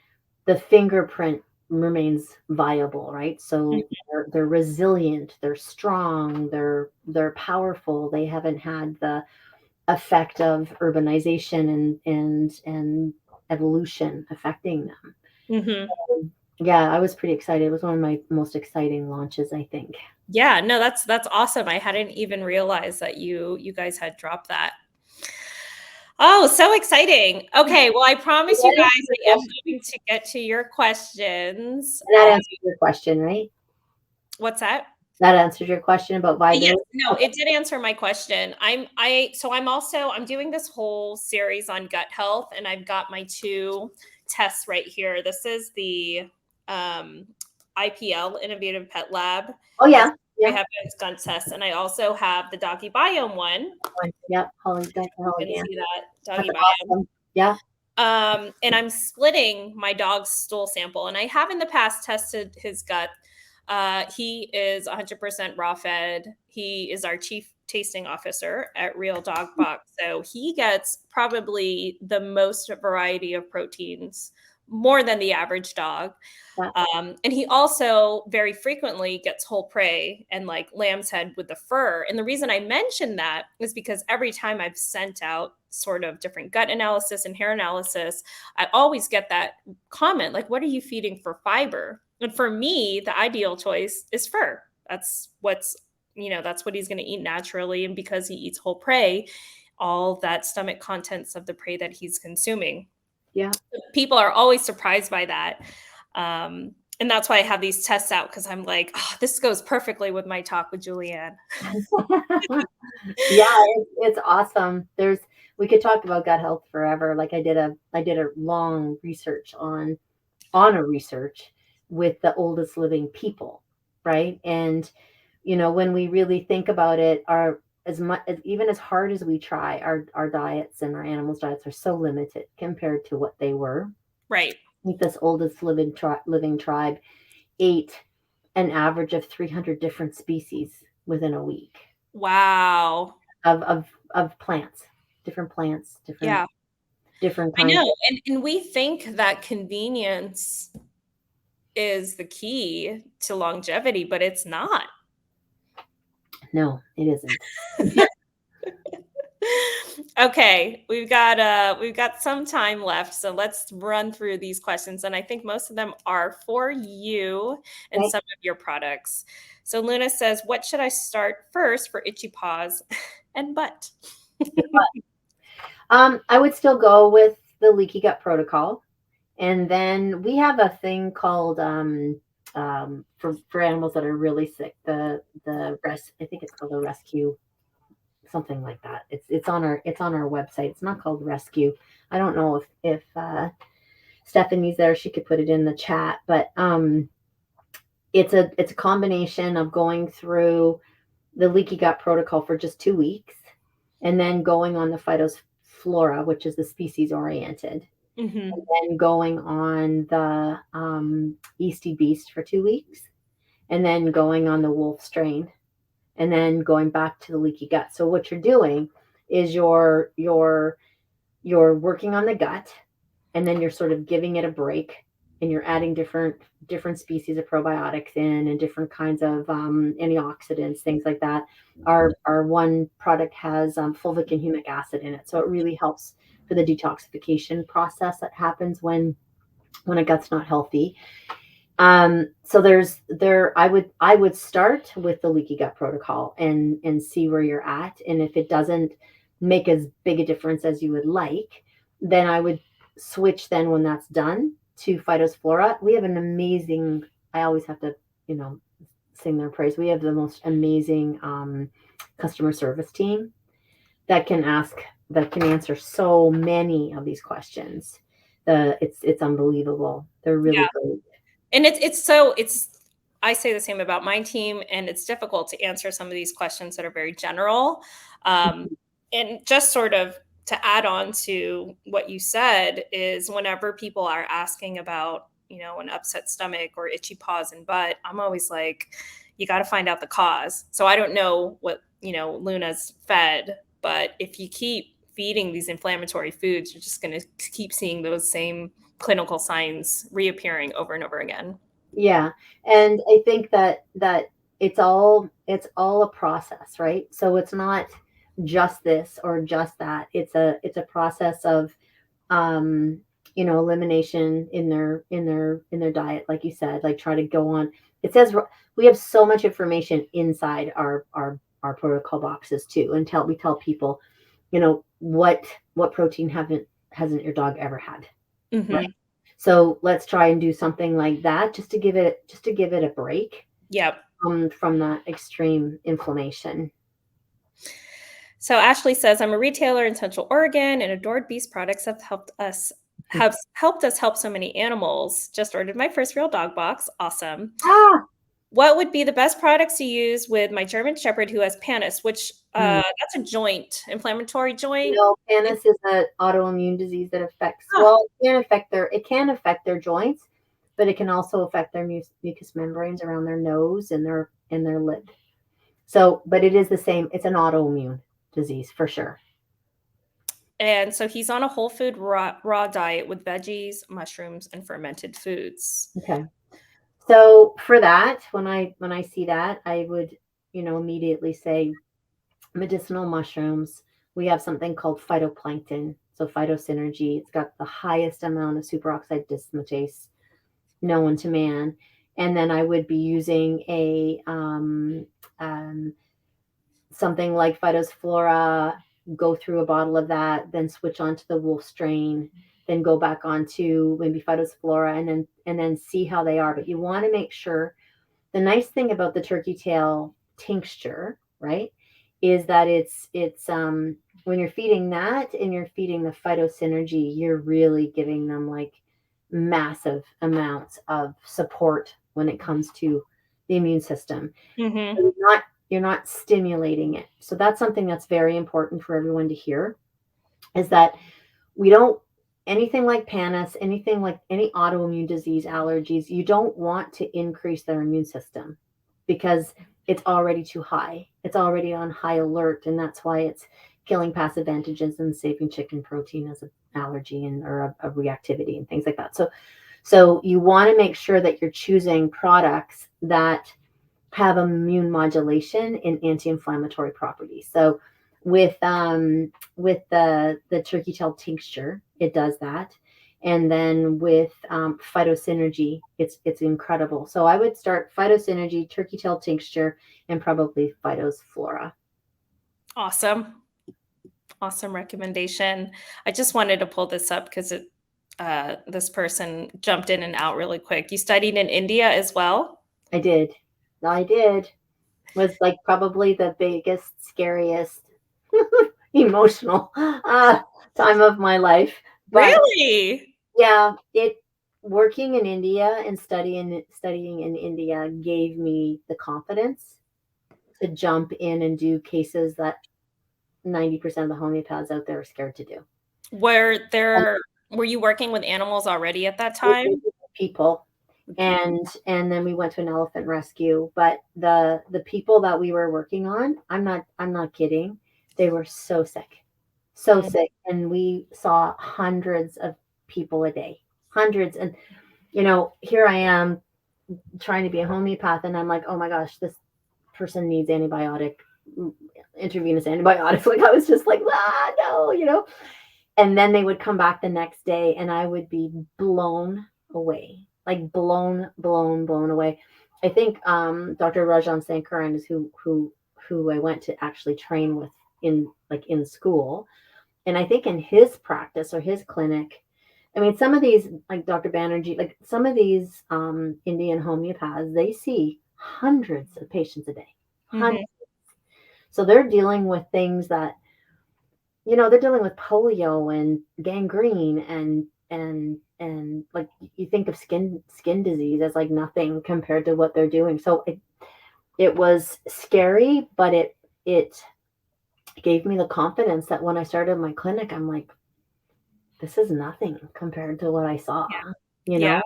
the fingerprint remains viable, right? So they're resilient, they're strong, they're powerful. They haven't had the effect of urbanization and evolution affecting them. Mhm. Yeah, I was pretty excited. It was one of my most exciting launches, I think. Yeah, no, that's awesome. I hadn't even realized that you guys had dropped that. Oh, so exciting. Okay, well, I Did promise you that guys answer your I am question? going to get to your questions. That answers your question, right? What's that? That answers your question about Yes, viability? no, Okay. it did answer my question. I'm doing this whole series on gut health, and I've got my 2 tests right here. This is the, um, IPL, Innovative Pet Lab. Oh, Has yeah. Yeah. Evidence gut test, and I also have the Doggy Biome one. Yep. Holly, Dr. You Holly can Dan. see that, That's Doggy Biome. awesome. Yeah. And I'm splitting my dog's stool sample, and I have in the past tested his gut. He is 100% raw fed. He is our chief tasting officer at Real Dog Box, so he gets probably the most variety of proteins, more than the average dog. Yeah. And he also very frequently gets whole prey and like lamb's head with the fur. And the reason I mention that is because every time I've sent out sort of different gut analysis and hair analysis, I always get that comment like, what are you feeding for fiber? And for me, the ideal choice is fur. That's what he's going to eat naturally. And because he eats whole prey, all that stomach contents of the prey that he's consuming. Yeah. People are always surprised by that. And that's why I have these tests out because I'm like, oh, this goes perfectly with my talk with Julianne. Yeah, it's awesome. We could talk about gut health forever. Like I did a long research on a research with the oldest living people, right? And when we really think about it, our as much as even as hard as we try, our diets and our animals' diets are so limited compared to what they were. Right. I think this oldest living tribe ate an average of 300 different species within a week Wow. of plants, Yeah, different I kinds. know. And we think that convenience is the key to longevity, but it's not. No, it isn't. Okay, we've got some time left, so let's run through these questions, and I think most of them are for you and Okay. some of your products. So Luna says, "What should I start first for itchy paws and butt?" I would still go with the leaky gut protocol, and then we have a thing called for animals that are really sick. The rest, I think it's called a rescue, something like that. It's on our website. It's not called rescue. I don't know if Stephanie's there. She could put it in the chat, but it's a combination of going through the leaky gut protocol for just 2 weeks, and then going on the phytophthora, which is the species oriented, and Mhm. then going on the Eastie Beast for 2 weeks, and then going on the wolf strain, and then going back to the leaky gut. So what you're doing is you're working on the gut, and then you're sort of giving it a break, and you're adding different species of probiotics in, and different kinds of antioxidants, things like that. Our one product has fulvic and humic acid in it, so it really helps for the detoxification process that happens when a gut's not healthy. So I would start with the leaky gut protocol and see where you're at. And if it doesn't make as big a difference as you would like, then I would switch then when that's done to Phytophthora. We have an amazing, I always have to, you know, sing their praise. We have the most amazing customer service team that can answer so many of these questions. It's unbelievable. They're really Yeah. great. And it's I say the same about my team, and it's difficult to answer some of these questions that are very general. Um, and just sort of to add on to what you said is whenever people are asking about, an upset stomach or itchy paws and butt, I'm always like, you got to find out the cause. So I don't know what, Luna's fed, but if you keep feeding these inflammatory foods, you're just going to keep seeing those same clinical signs reappearing over and over again. Yeah, and I think that it's all a process, right? So it's not just this or just that. It's a process of um elimination in their diet, like you said, like try to go on. It says we have so much information inside our protocol boxes too, and we tell people, what protein haven't hasn't your dog ever had, right? Hmm. So let's try and do something like that, just to give it a break Yep. from that extreme inflammation. So Ashley says, I'm a retailer in Central Oregon, and Adored Beast products have helped us help so many animals. Just ordered my first real dog box. Awesome. Ah, What would be the best products to use with my German Shepherd who has pannus, which mm. that's a joint, inflammatory joint? No, pannus is an autoimmune disease that affects. Ah, Well, it can affect their joints, but it can also affect their mucous membranes around their nose and their lip. So, but it is the same. It's an autoimmune disease for sure. and so he's on a whole food raw diet with veggies, mushrooms, and fermented foods. Okay. So for that, when I see that, I would, immediately say medicinal mushrooms. We have something called phytoplankton. So phytosynergy. It's got the highest amount of superoxide dismutase known to man. And then I would be using something like Phytosflora, go through a bottle of that, then switch on to the wolf strain, then go back onto maybe Phytosflora, and then see how they are. But you want to make sure. The nice thing about the turkey tail tincture, right, is that it's when you're feeding that and you're feeding the phytosynergy, you're really giving them like massive amounts of support when it comes to the immune system. Hmm. You're not stimulating it. So that's something that's very important for everyone to hear, is that we don't anything like pannus, anything like any autoimmune disease, allergies, you don't want to increase their immune system because it's already too high. It's already on high alert, and that's why it's killing passive antigens and saving chicken protein as an allergy and or a reactivity and things like that. So you want to make sure that you're choosing products that have immune modulation and anti-inflammatory properties. So with the turkey tail tincture, it does that, and then with phytosynergy, it's incredible. So I would start phytosynergy, turkey tail tincture, and probably phytosflora. Awesome. Awesome recommendation. I just wanted to pull this up because this person jumped in and out really quick. You studied in India as well? I did. Was like probably the biggest, scariest, emotional time of my life, but Really? yeah, it working in India and studying in India gave me the confidence to jump in and do cases that 90% of the homeopaths out there are scared to do. Were And there were you working with animals already at that we did time? it with people, With people. and then we went to an elephant rescue. But the people that we were working on, I'm not kidding, they were so sick, so Mm, sick, and we saw hundreds of people a day, hundreds. And here I am trying to be a homeopath, and I'm like, oh my gosh, this person needs intravenous antibiotics. Like I was just like, no. And then they would come back the next day, and I would be blown away, like blown away. I think Dr. Rajan Sankaran is who I went to actually train with in school, and I think in his practice or his clinic, I mean, some of these, like Dr. Banerjee, like some of these Indian homeopaths, they see hundreds of patients a day. Hundreds. mhm. So they're dealing with things they're dealing with polio and gangrene and and like you think of skin disease as like nothing compared to what they're doing. So it was scary, but it gave me the confidence that when I started my clinic, I'm like, this is nothing compared to what I saw, you Yeah. know?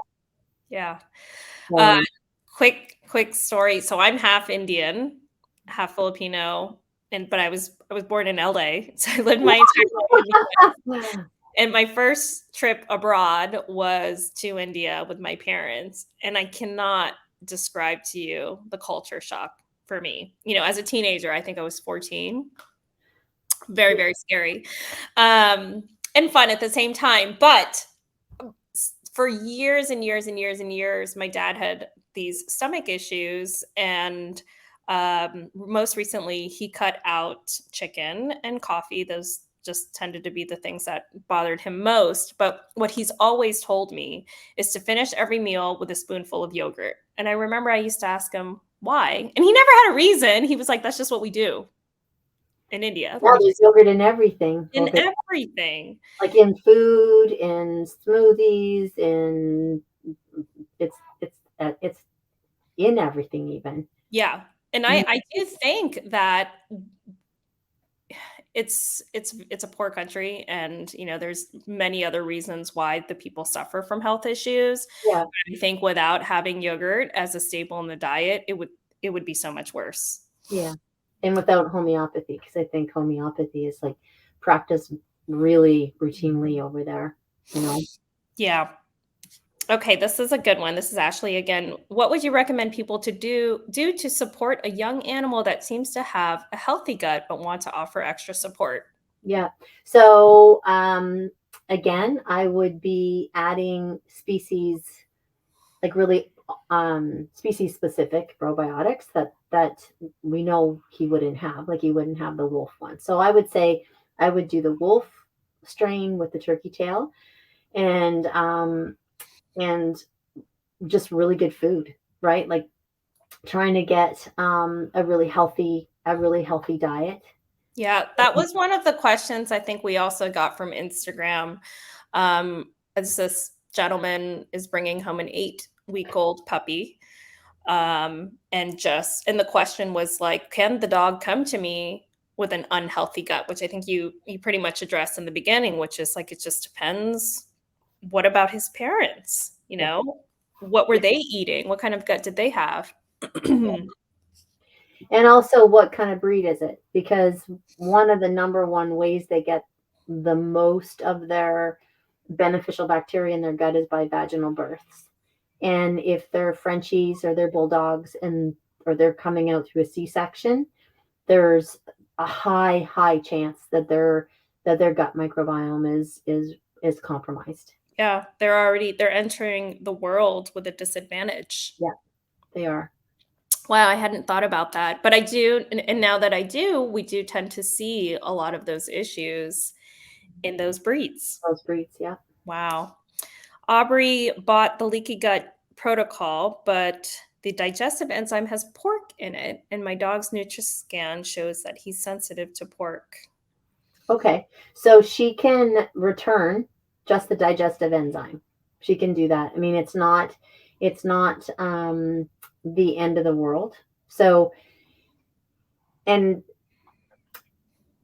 Yeah. Uh, So quick story. So I'm half Indian, half Filipino, but I was born in LA. So I lived my entire life in the US. And my first trip abroad was to India with my parents, and I cannot describe to you the culture shock for me. As a teenager, I think I was 14. Very, very scary. And fun at the same time, but for years and years and years and years, my dad had these stomach issues, and most recently, he cut out chicken and coffee. Those just tended to be the things that bothered him most. But what he's always told me is to finish every meal with a spoonful of yogurt. And I remember I used to ask him why, and he never had a reason. He was like, "That's just what we do in India. now We there's just yogurt in everything. in everything." Like in food, in smoothies, in it's in everything even. Yeah. And Mhm. I do think that it's a poor country, and there's many other reasons why the people suffer from health issues. Yeah, I think without having yogurt as a staple in the diet, it would be so much worse. yeah. And without homeopathy, because I think homeopathy is like practiced really routinely over there, you know? Yeah. Okay, this is a good one. This is Ashley again. What would you recommend people to do to support a young animal that seems to have a healthy gut but want to offer extra support? Yeah. So again, I would be adding species like really species specific probiotics that we know he wouldn't have, like he wouldn't have the wolf one. So I would say I would do the wolf strain with the turkey tail, and just really good food, right? Like trying to get a really healthy diet. Yeah, that was one of the questions I think we also got from Instagram. As this gentleman is bringing home an 8-week-old puppy, and the question was like, can the dog come to me with an unhealthy gut? Which I think you pretty much addressed in the beginning, which is like it just depends. What about his parents? Yeah, What were yeah, they eating? What kind of gut did they have? yeah. And also, what kind of breed is it? Because one of the number one ways they get the most of their beneficial bacteria in their gut is by vaginal births. And if they're Frenchies or they're bulldogs or they're coming out through a C-section, there's a high chance that their gut microbiome is compromised. Yeah, they're entering the world with a disadvantage. Yeah, they are. Wow, I hadn't thought about that. But I do, and now that I do, we do tend to see a lot of those issues in those breeds. Those breeds, yeah. Wow. Aubrey bought the leaky gut protocol, but the digestive enzyme has pork in it, and my dog's Nutri-Scan shows that he's sensitive to pork. Okay. So she can return just the digestive enzyme. She can do that. I mean, it's not the end of the world. So, and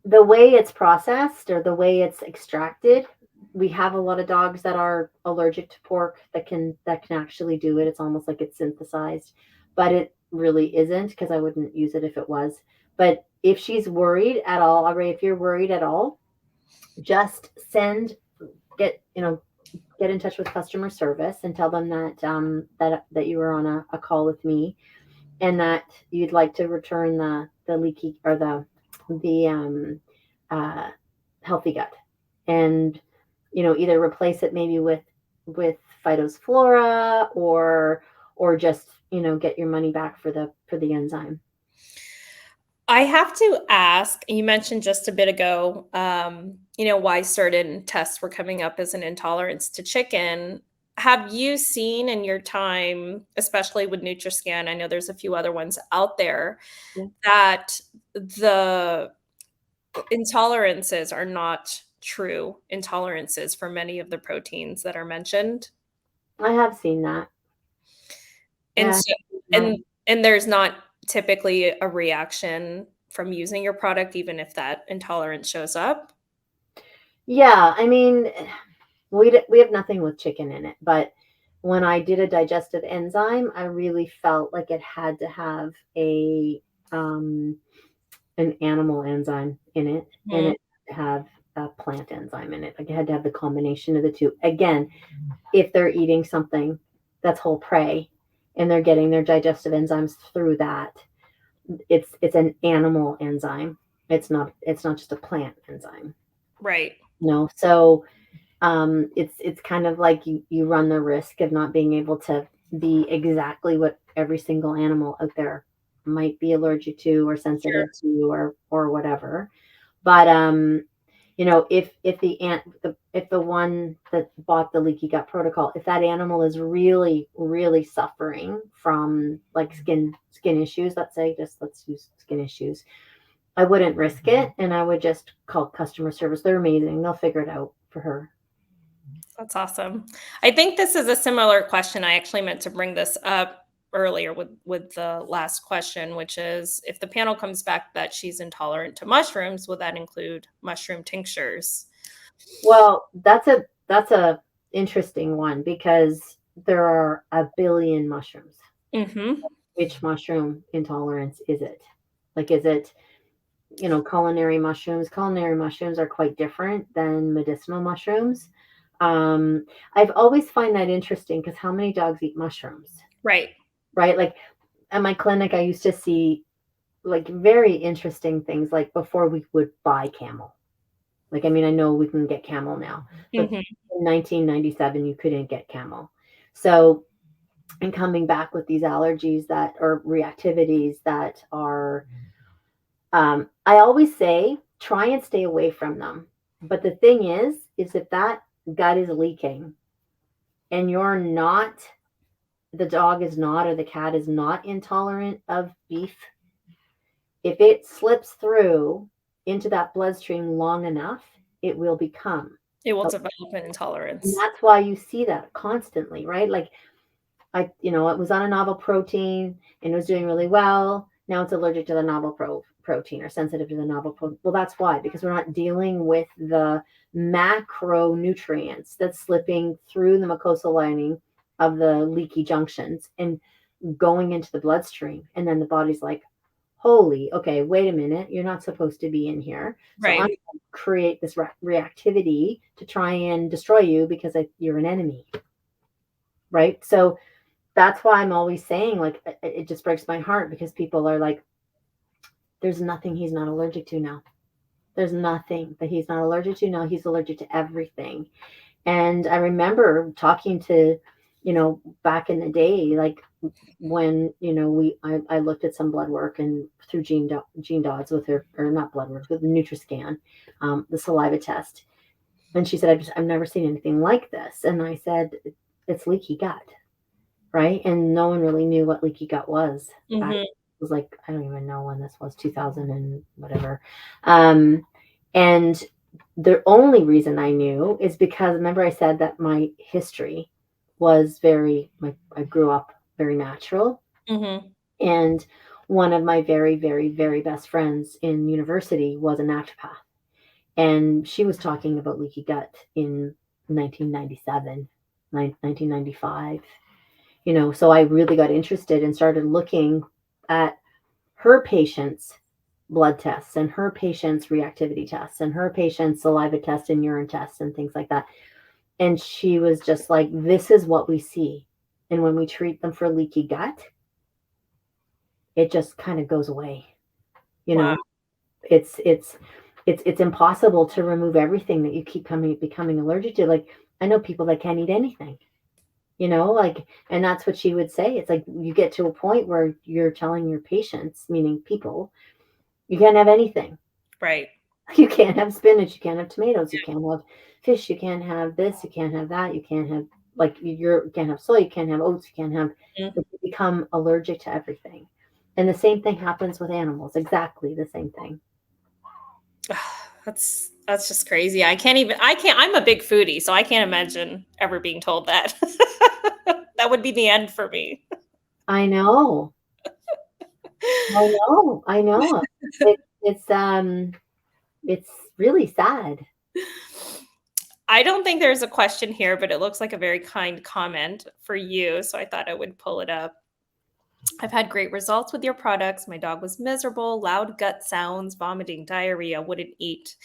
the way it's processed or the way it's extracted, we have a lot of dogs that are allergic to pork that can actually do it. It's almost like it's synthesized, but it really isn't, because I wouldn't use it if it was. But if she's worried at all, Aubrey, if you're worried at all, just get get in touch with customer service and tell them that you were on a call with me, and that you'd like to return the leaky or the uh, healthy gut, and either replace it maybe with Phytos Flora, or just get your money back for the enzyme. I have to ask, you mentioned just a bit ago, why certain tests were coming up as an intolerance to chicken. Have you seen in your time, especially with Nutriscan, I know there's a few other ones out there, Yeah. that the intolerances are not true intolerances for many of the proteins that are mentioned. I have seen that. And Yeah. so and there's not typically a reaction from using your product even if that intolerance shows up? Yeah, I mean, we have nothing with chicken in it, but when I did a digestive enzyme, I really felt like it had to have um, an animal enzyme in it, and Mhm. it had to have a plant enzyme in it. Like it had to have the combination of the two. Again, if they're eating something that's whole prey and they're getting their digestive enzymes through that, it's an animal enzyme. It's not just a plant enzyme. Right. No, so it's kind of like you run the risk of not being able to be exactly what every single animal out there might be allergic to or Sure. sensitive to or whatever. But if the ant if the one that bought the leaky gut protocol, if that animal is really really suffering from like skin issues, let's say, just let's use skin issues, I wouldn't risk it, and I would just call customer service. They're amazing. They'll figure it out for her. That's awesome. I think this is a similar question. I actually meant to bring this up earlier with the last question, which is if the panel comes back that she's intolerant to mushrooms, would that include mushroom tinctures? Well, that's a interesting one because there are a billion mushrooms. Mhm. Which mushroom intolerance is it? Like, is it, culinary mushrooms? Culinary mushrooms are quite different than medicinal mushrooms. I've always find that interesting because how many dogs eat mushrooms, Right. right? Like at my clinic, I used to see like very interesting things like before we would buy camel. Like, I mean, I know we can get camel now, but Mhm. in 1997, you couldn't get camel. So, and coming back with these allergies that or reactivities that are, I always say try and stay away from them. But the thing is if that gut is leaking and you're not, the dog is not, or the cat is not intolerant of beef, if it slips through into that bloodstream long enough, it will become. It will And develop an intolerance. that's why you see that constantly, right? Like it was on a novel protein and it was doing really well. Now it's allergic to the novel protein or sensitive to the novel protein. Well, that's why, because we're not dealing with the macronutrients that's slipping through the mucosal lining of the leaky junctions and going into the bloodstream. And then the body's like, holy, okay, wait a minute, you're not supposed to be in here. So I'm Right. going to create this reactivity to try and destroy you because you're an enemy, right? So that's why I'm always saying, like, it just breaks my heart because people are like, there's nothing he's not allergic to now. There's nothing that he's not allergic to now. He's allergic to everything. And I remember talking to, back in the day, like when, I looked at some blood work and through Jean Dodds with her, or not blood work, with the Nutriscan, the saliva test. And she said, I've never seen anything like this. And I said, it's leaky gut. Right? And no one really knew what leaky gut was back. Mhm. It was like I don't even know when this was, 2000 and whatever. Um, and the only reason I knew is because remember I said that my history was I grew up very natural, Mhm. and one of my very very very best friends in university was a naturopath, and she was talking about leaky gut in 1997, 1995. So I really got interested and started looking at her patients blood tests and her patients reactivity tests and her patients saliva tests and urine tests and things like that, and she was just like, this is what we see, and when we treat them for leaky gut, it just kind of goes away. you Wow. know it's impossible to remove everything that you keep becoming allergic to. Like, I know people that can't eat anything, like, and that's what she would say. It's like you get to a point where you're telling your patients, meaning people, you can't have anything. Right. You can't have spinach, you can't have tomatoes, you can't have fish, you can't have this, you can't have that, you can't have, like, you can't have soy, you can't have oats, you can't have, Mm. like, you become allergic to everything. And the same thing happens with animals, exactly the same thing. That's just crazy. I'm a big foodie, so I can't imagine ever being told that. That would be the end for me. I know. I know. I know. It, it's really sad. I don't think there's a question here, but it looks like a very kind comment for you, so I thought I would pull it up. I've had great results with your products. My dog was miserable, loud gut sounds, vomiting, diarrhea, wouldn't eat.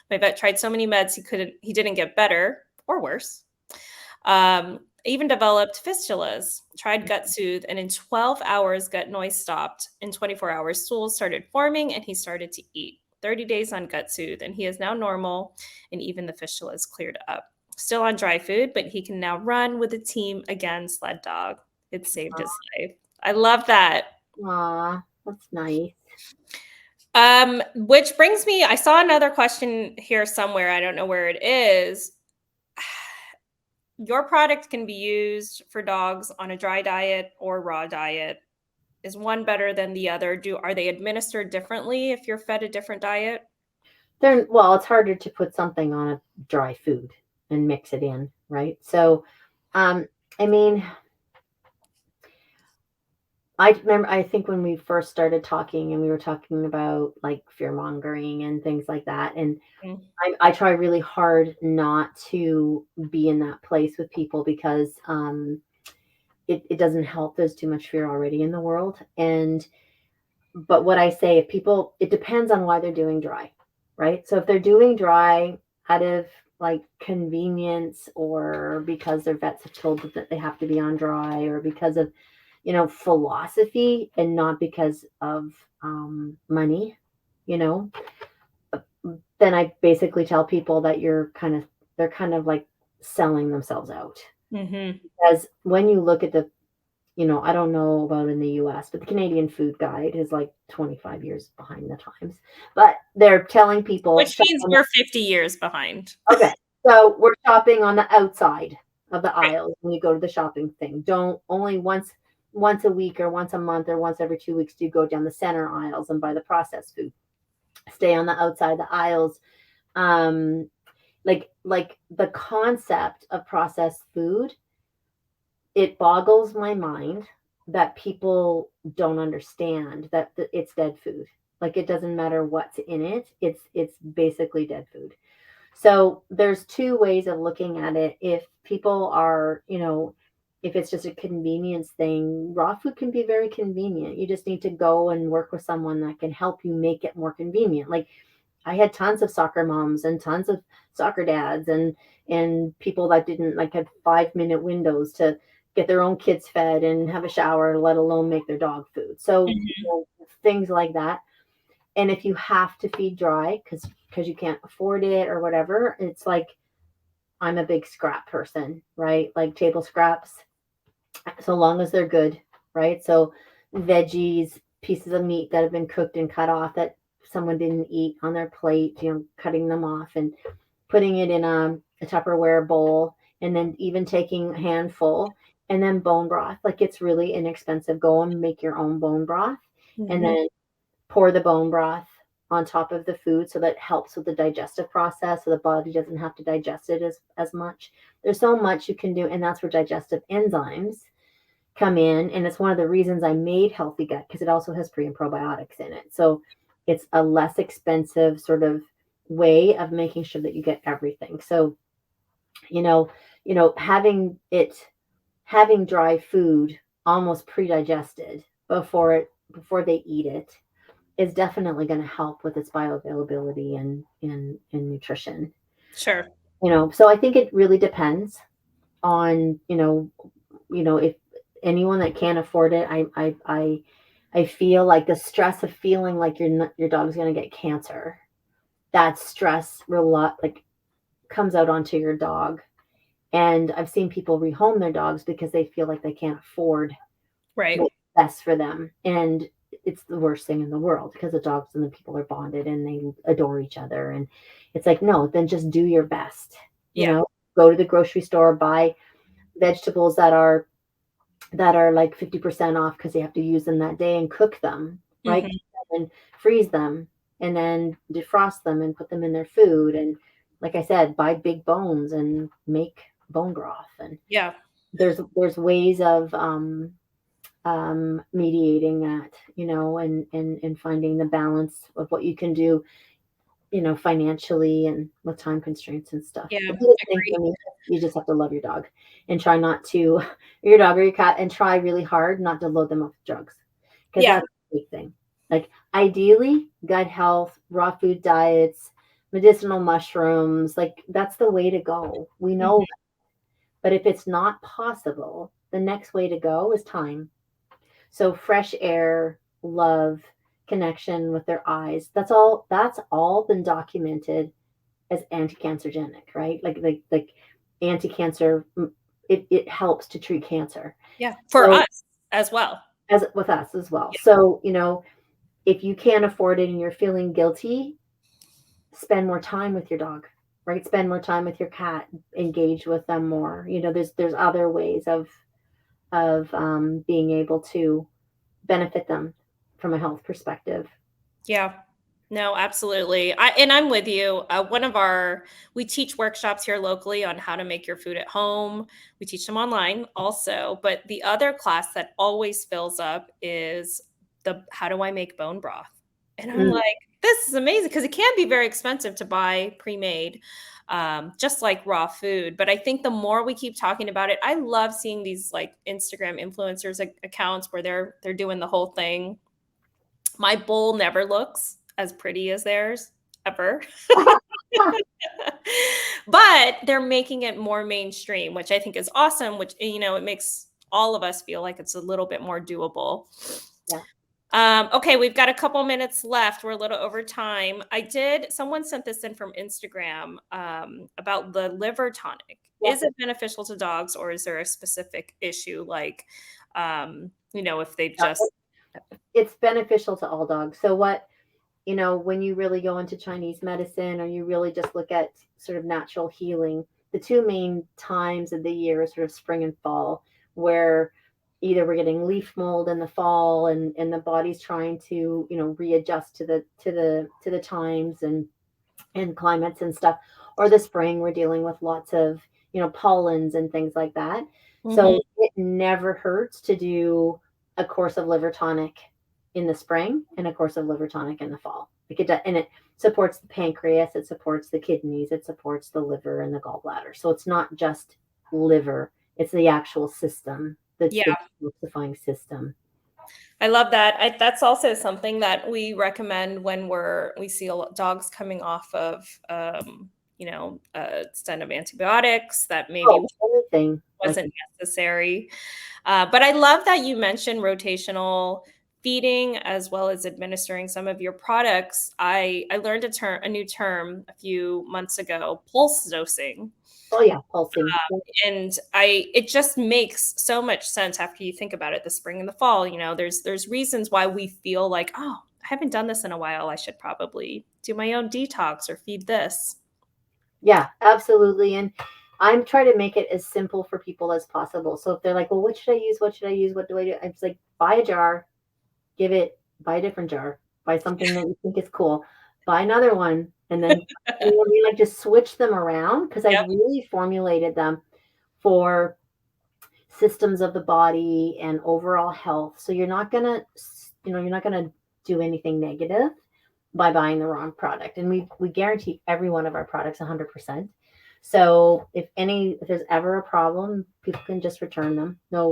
My vet tried so many meds he didn't get better or worse. Even developed fistulas, tried gut soothe, and in 12 hours, gut noise stopped. In 24 hours, stools started forming and he started to eat. 30 days on gut soothe, and he is now normal, and even the fistulas cleared up. Still on dry food, but he can now run with the team again, sled dog. It saved his life. I love that. Aw, that's nice. Which brings me, I saw another question here somewhere. I don't know where it is. Your product can be used for dogs on a dry diet or raw diet. Is one better than the other? Are they administered differently if you're fed a different diet? Well, it's harder to put something on a dry food and mix it in, right? So, um, I mean, I remember, I think when we first started talking and we were talking about like fear mongering and things like that. And Mm, I try really hard not to be in that place with people because it doesn't help. There's too much fear already in the world. But what I say, if people, it depends on why they're doing dry, right? So if they're doing dry out of like convenience or because their vets have told them that they have to be on dry or because of, philosophy and not because of money, you know, then I basically tell people that they're kind of like selling themselves out. mhm. As when you look at I don't know about in the US, but the Canadian Food Guide is like 25 years behind the times. But they're telling people, Which means we're 50 years behind. okay, so we're shopping on the outside of the Right. aisles when you go to the shopping thing. Don't only once a week or once a month or once every 2 weeks do you go down the center aisles and buy the processed food. Stay on the outside the aisles. Um, like the concept of processed food, it boggles my mind that people don't understand that it's dead food. Like it doesn't matter what's in it. It's basically dead food. So there's two ways of looking at it. If people are, if it's just a convenience thing, raw food can be very convenient. You just need to go and work with someone that can help you make it more convenient. Like I had tons of soccer moms and tons of soccer dads and people that didn't like had 5-minute windows to get their own kids fed and have a shower, let alone make their dog food. So Mhm. things like that. And if you have to feed dry because you can't afford it or whatever, it's like I'm a big scrap person, right? Like table scraps, so long as they're good, right? So veggies, pieces of meat that have been cooked and cut off that someone didn't eat on their plate, cutting them off and putting it in a Tupperware bowl, and then even taking a handful, and then bone broth. Like it's really inexpensive. Go and make your own bone broth, and Mhm. then pour the bone broth on top of the food so that helps with the digestive process so the body doesn't have to digest it as much. There's so much you can do, and that's where digestive enzymes come in. And it's one of the reasons I made Healthy Gut because it also has pre and probiotics in it. So it's a less expensive sort of way of making sure that you get everything. So, you know, having dry food almost pre-digested before they eat it is definitely going to help with its bioavailability and in nutrition. Sure. So I think it really depends on if anyone that can't afford it. I feel like the stress of feeling like your dog's going to get cancer. That stress like comes out onto your dog. And I've seen people rehome their dogs because they feel like they can't afford Right. what's best for them. And it's the worst thing in the world because the dogs and the people are bonded and they adore each other. And it's like, no, then just do your best. Yeah. Go to the grocery store, buy vegetables that are like 50% off because you have to use them that day and cook them, right? Mhm. And freeze them. and then defrost them and put them in their food. And like I said, buy big bones and make bone broth. And Yeah. there's ways of mediating that, and finding the balance of what you can do, financially and with time constraints and stuff. Yeah. The biggest thing Agreed. for me, you just have to love your dog and try not to, your dog or your cat, and try really hard not to load them up with drugs, because Yeah. that's a big thing. Like, ideally, gut health, raw food diets, medicinal mushrooms, like that's the way to go. We know Mhm. that. But if it's not possible, the next way to go is time. So fresh air, love, connection with their eyes. That's all been documented as anti-cancerogenic, right? Like anti-cancer, it helps to treat cancer. Yeah. For So, us as well. as with us as well. Yeah. So, if you can't afford it and you're feeling guilty, spend more time with your dog, right? Spend more time with your cat, engage with them more. There's other ways of being able to benefit them from a health perspective. Yeah. No, absolutely. I'm with you. We teach workshops here locally on how to make your food at home. We teach them online also, but the other class that always fills up is the how do I make bone broth? And I'm Mm. like, this is amazing because it can be very expensive to buy pre-made, just like raw food. But I think the more we keep talking about it, I love seeing these like Instagram influencers accounts where they're doing the whole thing. My bowl never looks as pretty as theirs, ever. But they're making it more mainstream, which I think is awesome, which, it makes all of us feel like it's a little bit more doable. Yeah. Okay, we've got a couple minutes left. We're a little over time. Someone sent this in from Instagram about the liver tonic. Yeah. Is it beneficial to dogs, or is there a specific issue like, if they've Yeah. just, It's beneficial to all dogs. So when you really go into Chinese medicine, or you really just look at sort of natural healing, the two main times of the year are sort of spring and fall, where either we're getting leaf mold in the fall, and the body's trying to, readjust to the times and climates and stuff, or the spring we're dealing with lots of, pollens and things like that. Mhm. So it never hurts to do a course of liver tonic in the spring and a course of liver tonic in the fall. And it supports the pancreas, it supports the kidneys, it supports the liver and the gallbladder. So it's not just liver, it's the actual system, Yeah. the detoxifying system. I love that. That's also something that we recommend when we see dogs coming off of, a stint of antibiotics that maybe Oh, anything like wasn't necessary. But I love that you mentioned rotational feeding as well as administering some of your products. I learned a new term a few months ago, pulse dosing. oh yeah, pulsing. And it just makes so much sense after you think about it. The spring and the fall, there's reasons why we feel like, oh, I haven't done this in a while. I should probably do my own detox or feed this. Yeah, absolutely. And I'm trying to make it as simple for people as possible. So if they're like, well, what should I use? What should I use? What do I do? I'm just like, buy a jar, buy a different jar, buy something that you think is cool, buy another one, and then we like just switch them around, because I've Yep. really formulated them for systems of the body and overall health. So you're not gonna do anything negative by buying the wrong product. And we guarantee every one of our products 100%. So if there's ever a problem, people can just return them. Yeah.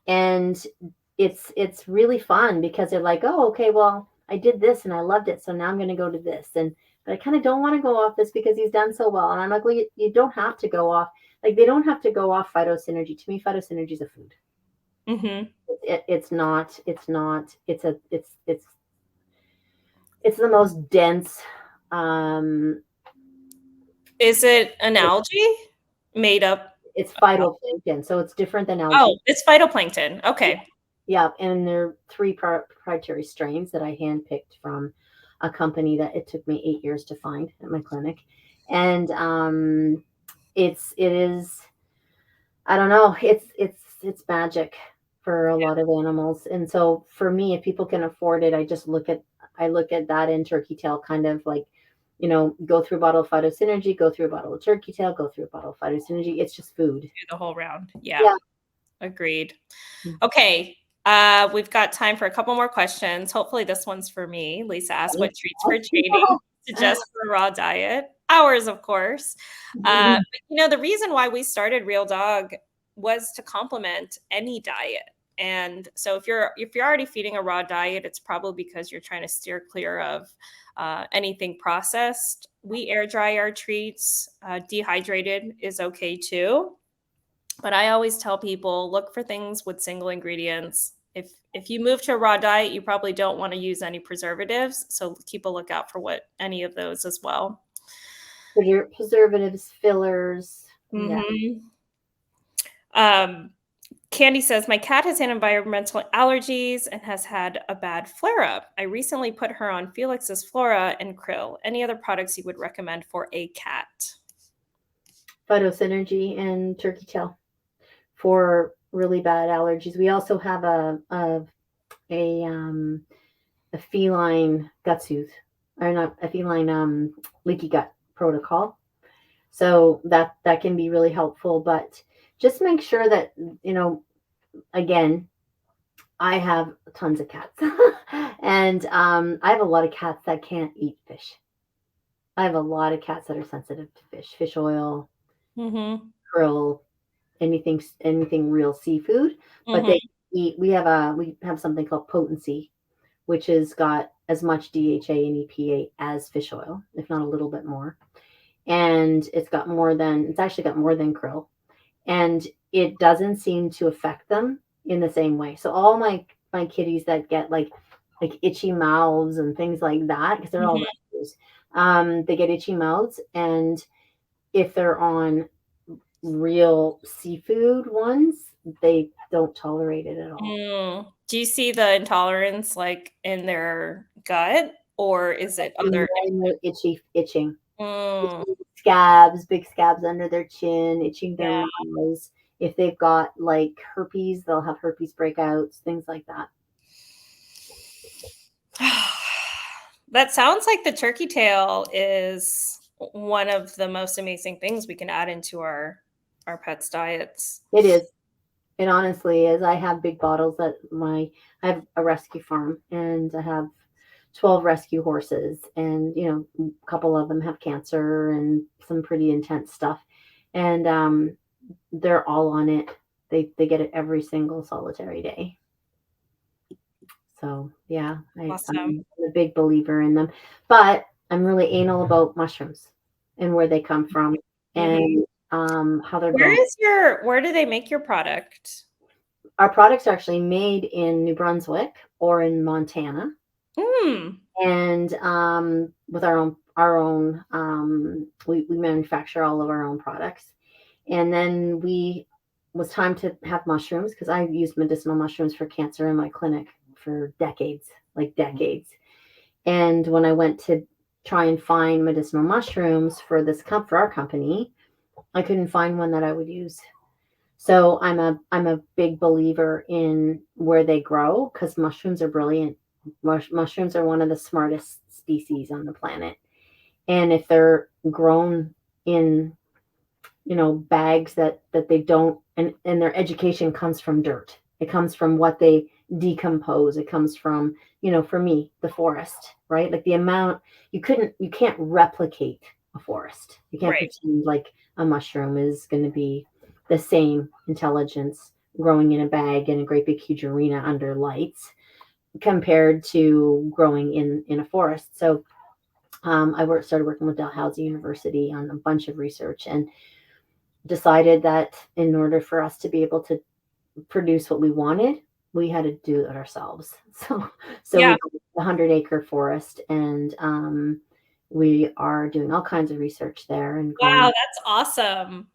And it's really fun, because they're like, oh, okay, well, I did this and I loved it, so now I'm going to go to this. And but I kind of don't want to go off this because he's done so well. And I'm like, well, you don't have to go off. Like, they don't have to go off phytosynergy. To me, phytosynergy is a food. Hmm. It's not. It's not. It's the most dense. Um, Is it an algae made up? it's phytoplankton, so it's different than Oh, algae. it's phytoplankton. Yeah, Okay. yeah, and there are three proprietary strains that I handpicked from a company that it took me 8 years to find at my clinic, and it is, I don't know, it's magic for a lot of animals. And so for me, if people can afford it, I just look at I look at that in turkey tail kind of like, go through a bottle of phytosynergy, go through a bottle of turkey tail, go through a bottle of phytosynergy. It's just food. Do the whole round. Yeah, Yeah. agreed. Mm. Okay. We've got time for a couple more questions. Hopefully, this one's for me. Lisa asked, what treats for training suggest for a raw diet? Ours, of course. But the reason why we started Real Dog was to complement any diet. And so if you're already feeding a raw diet, it's probably because you're trying to steer clear of anything processed. We air dry our treats. Dehydrated is okay too. But I always tell people look for things with single ingredients. If you move to a raw diet, you probably don't want to use any preservatives. So keep a lookout for what any of those as well. Preservatives, fillers. Yeah. Mm-hmm. Candy says, my cat has had environmental allergies and has had a bad flare up. I recently put her on Felix's Flora and Krill. Any other products you would recommend for a cat? Phytosynergy and turkey tail for really bad allergies. We also have a feline gut soothe, or not a feline leaky gut protocol. So that can be really helpful. But just make sure that again, I have tons of cats, and I have a lot of cats that can't eat fish. I have a lot of cats that are sensitive to fish oil, Mm-hmm. krill, anything real seafood. But Mm-hmm. they eat. We have something called potency, which has got as much DHA and EPA as fish oil, if not a little bit more. And it's actually got more than krill. And it doesn't seem to affect them in the same way. So all my kitties that get like itchy mouths and things like that, because they're all Mm-hmm. rescues, they get itchy mouths, and if they're on real seafood ones, they don't tolerate it at all. Mm. Do you see the intolerance like in their gut, or is it other? Itching, Mm, scabs, big scabs under their chin, itching their yeah. mouths. If they've got like herpes, they'll have herpes breakouts, things like that. That sounds like the turkey tail is one of the most amazing things we can add into our pets' diets. It is. It honestly is. I have big bottles I have a rescue farm, and I have 12 rescue horses, and a couple of them have cancer and some pretty intense stuff. And they're all on it. They get it every single solitary day. So yeah, Awesome. I'm a big believer in them. But I'm really anal about mushrooms and where they come from, Mhm. and how they're grown. Where do they make your product? Our products are actually made in New Brunswick or in Montana, Mm. and with we manufacture all of our own products. And then we was time to have mushrooms, because I used medicinal mushrooms for cancer in my clinic for decades, like decades. And when I went to try and find medicinal mushrooms for our company, I couldn't find one that I would use. So I'm a big believer in where they grow, because mushrooms are brilliant. Mushrooms are one of the smartest species on the planet. And if they're grown in bags that they don't, and their education comes from dirt, it comes from what they decompose, it comes from, for me, the forest, right? Like the amount, you can't replicate a forest. You can't Right. pretend like a mushroom is going to be the same intelligence growing in a bag in a great big huge arena under lights compared to growing in a forest. So started working with Dalhousie University on a bunch of research, and decided that in order for us to be able to produce what we wanted, we had to do it ourselves. So we Yeah. built a 100-acre forest, and we are doing all kinds of research there and Wow, growing. that's awesome.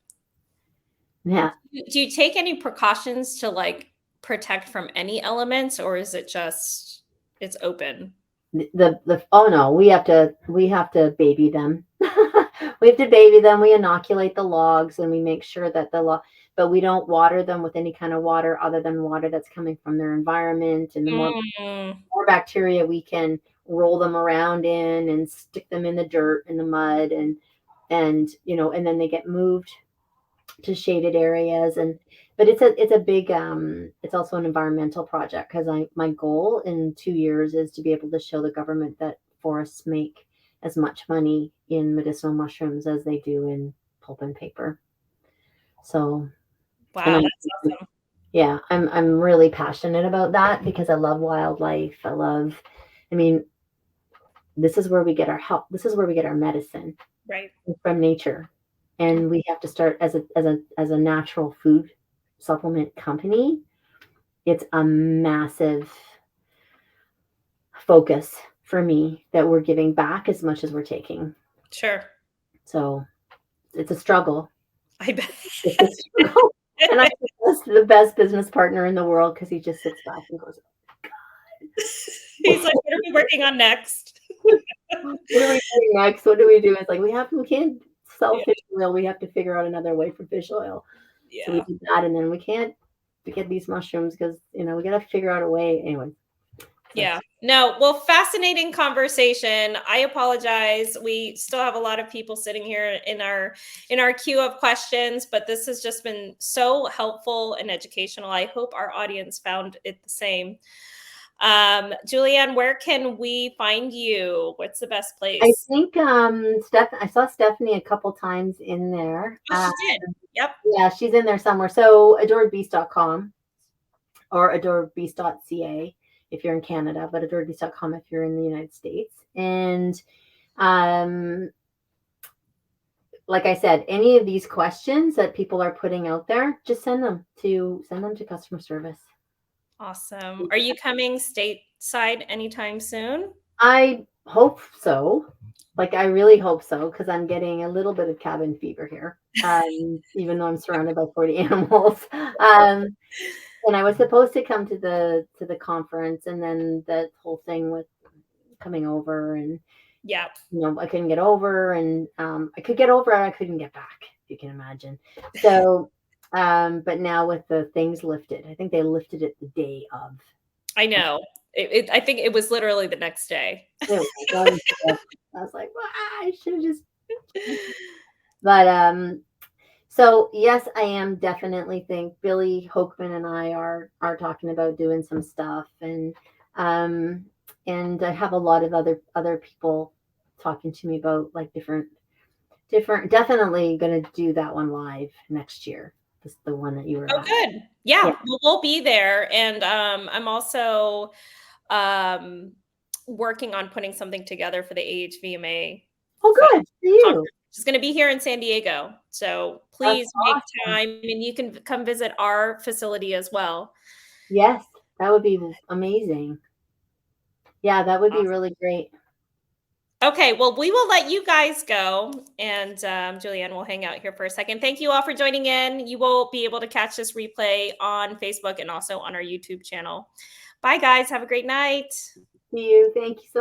Yeah, Do you take any precautions to like protect from any elements, or is it just it's open? the oh no, we have to baby them. We have to baby them. We inoculate the logs, and we make sure that but we don't water them with any kind of water other than water that's coming from their environment. And the Mm. more bacteria we can roll them around in and stick them in the dirt and the mud, and and then they get moved to shaded areas. And but it's a big it's also an environmental project, because I my goal in 2 years is to be able to show the government that forests make as much money in medicinal mushrooms as they do in pulp and paper. So, and Wow, that's awesome. yeah, I'm really passionate about that because I love wildlife. I mean, this is where we get our help. This is where we get our medicine, Right. from nature. And we have to start as a natural food supplement company. It's a massive focus for me that we're giving back as much as we're taking. Sure. So it's a struggle. I bet. It's a struggle. And I'm the best business partner in the world, because he just sits back and goes, He's like, "What are we working on next?" what are we doing next? What do we do? It's like, we can't sell Yeah. fish oil. We have to figure out another way for fish oil. So we Yeah. did that, and then we can't get these mushrooms, because we got to figure out a way. Anyway, so Yeah. No, well, fascinating conversation. I apologize. We still have a lot of people sitting here in our queue of questions, but this has just been so helpful and educational. I hope our audience found it the same. Julianne, where can we find you? What's the best I place? think I saw Stephanie a couple times in there. Oh, she did. Yep. Yeah, she's in there somewhere. So adoredbeast.com or adoredbeast.ca if you're in Canada, but adoredbeast.com if you're in the United States. And um, like I said, any of these questions that people are putting out there, just send them to customer service. Awesome. Are you coming stateside anytime soon? I hope so. Like, I really hope so, because I'm getting a little bit of cabin fever here, even though I'm surrounded by 40 animals. And I was supposed to come to the conference, and then that whole thing with coming over, and Yeah. I couldn't get over, and I could get over, and I couldn't get back, if you can imagine. So, but now with the things lifted, I think they lifted it the day of. I know. I think it was literally the next day. It was, I was like, well, I should have just. But so yes, I am definitely think Billy Hokeman and I are talking about doing some stuff, um and I have a lot of other people talking to me about, like, different. Definitely going to do that one live next year. This the one that you were Oh, at. good. Yeah. Yeah, well, we'll be there, and, I'm also, um, working on putting something together for the AHVMA Oh, con good for you. conference, which is gonna be here in San Diego, so That's please make awesome. time, and you can come visit our facility as well. Yes, that would be amazing. Yeah, that would be Awesome. really great. Okay, well, we will let you guys go, and, Julianne will hang out here for a second. Thank you all for joining in. You will be able to catch this replay on Facebook and also on our YouTube channel. Bye, guys. Have a great night. See you. Thank you so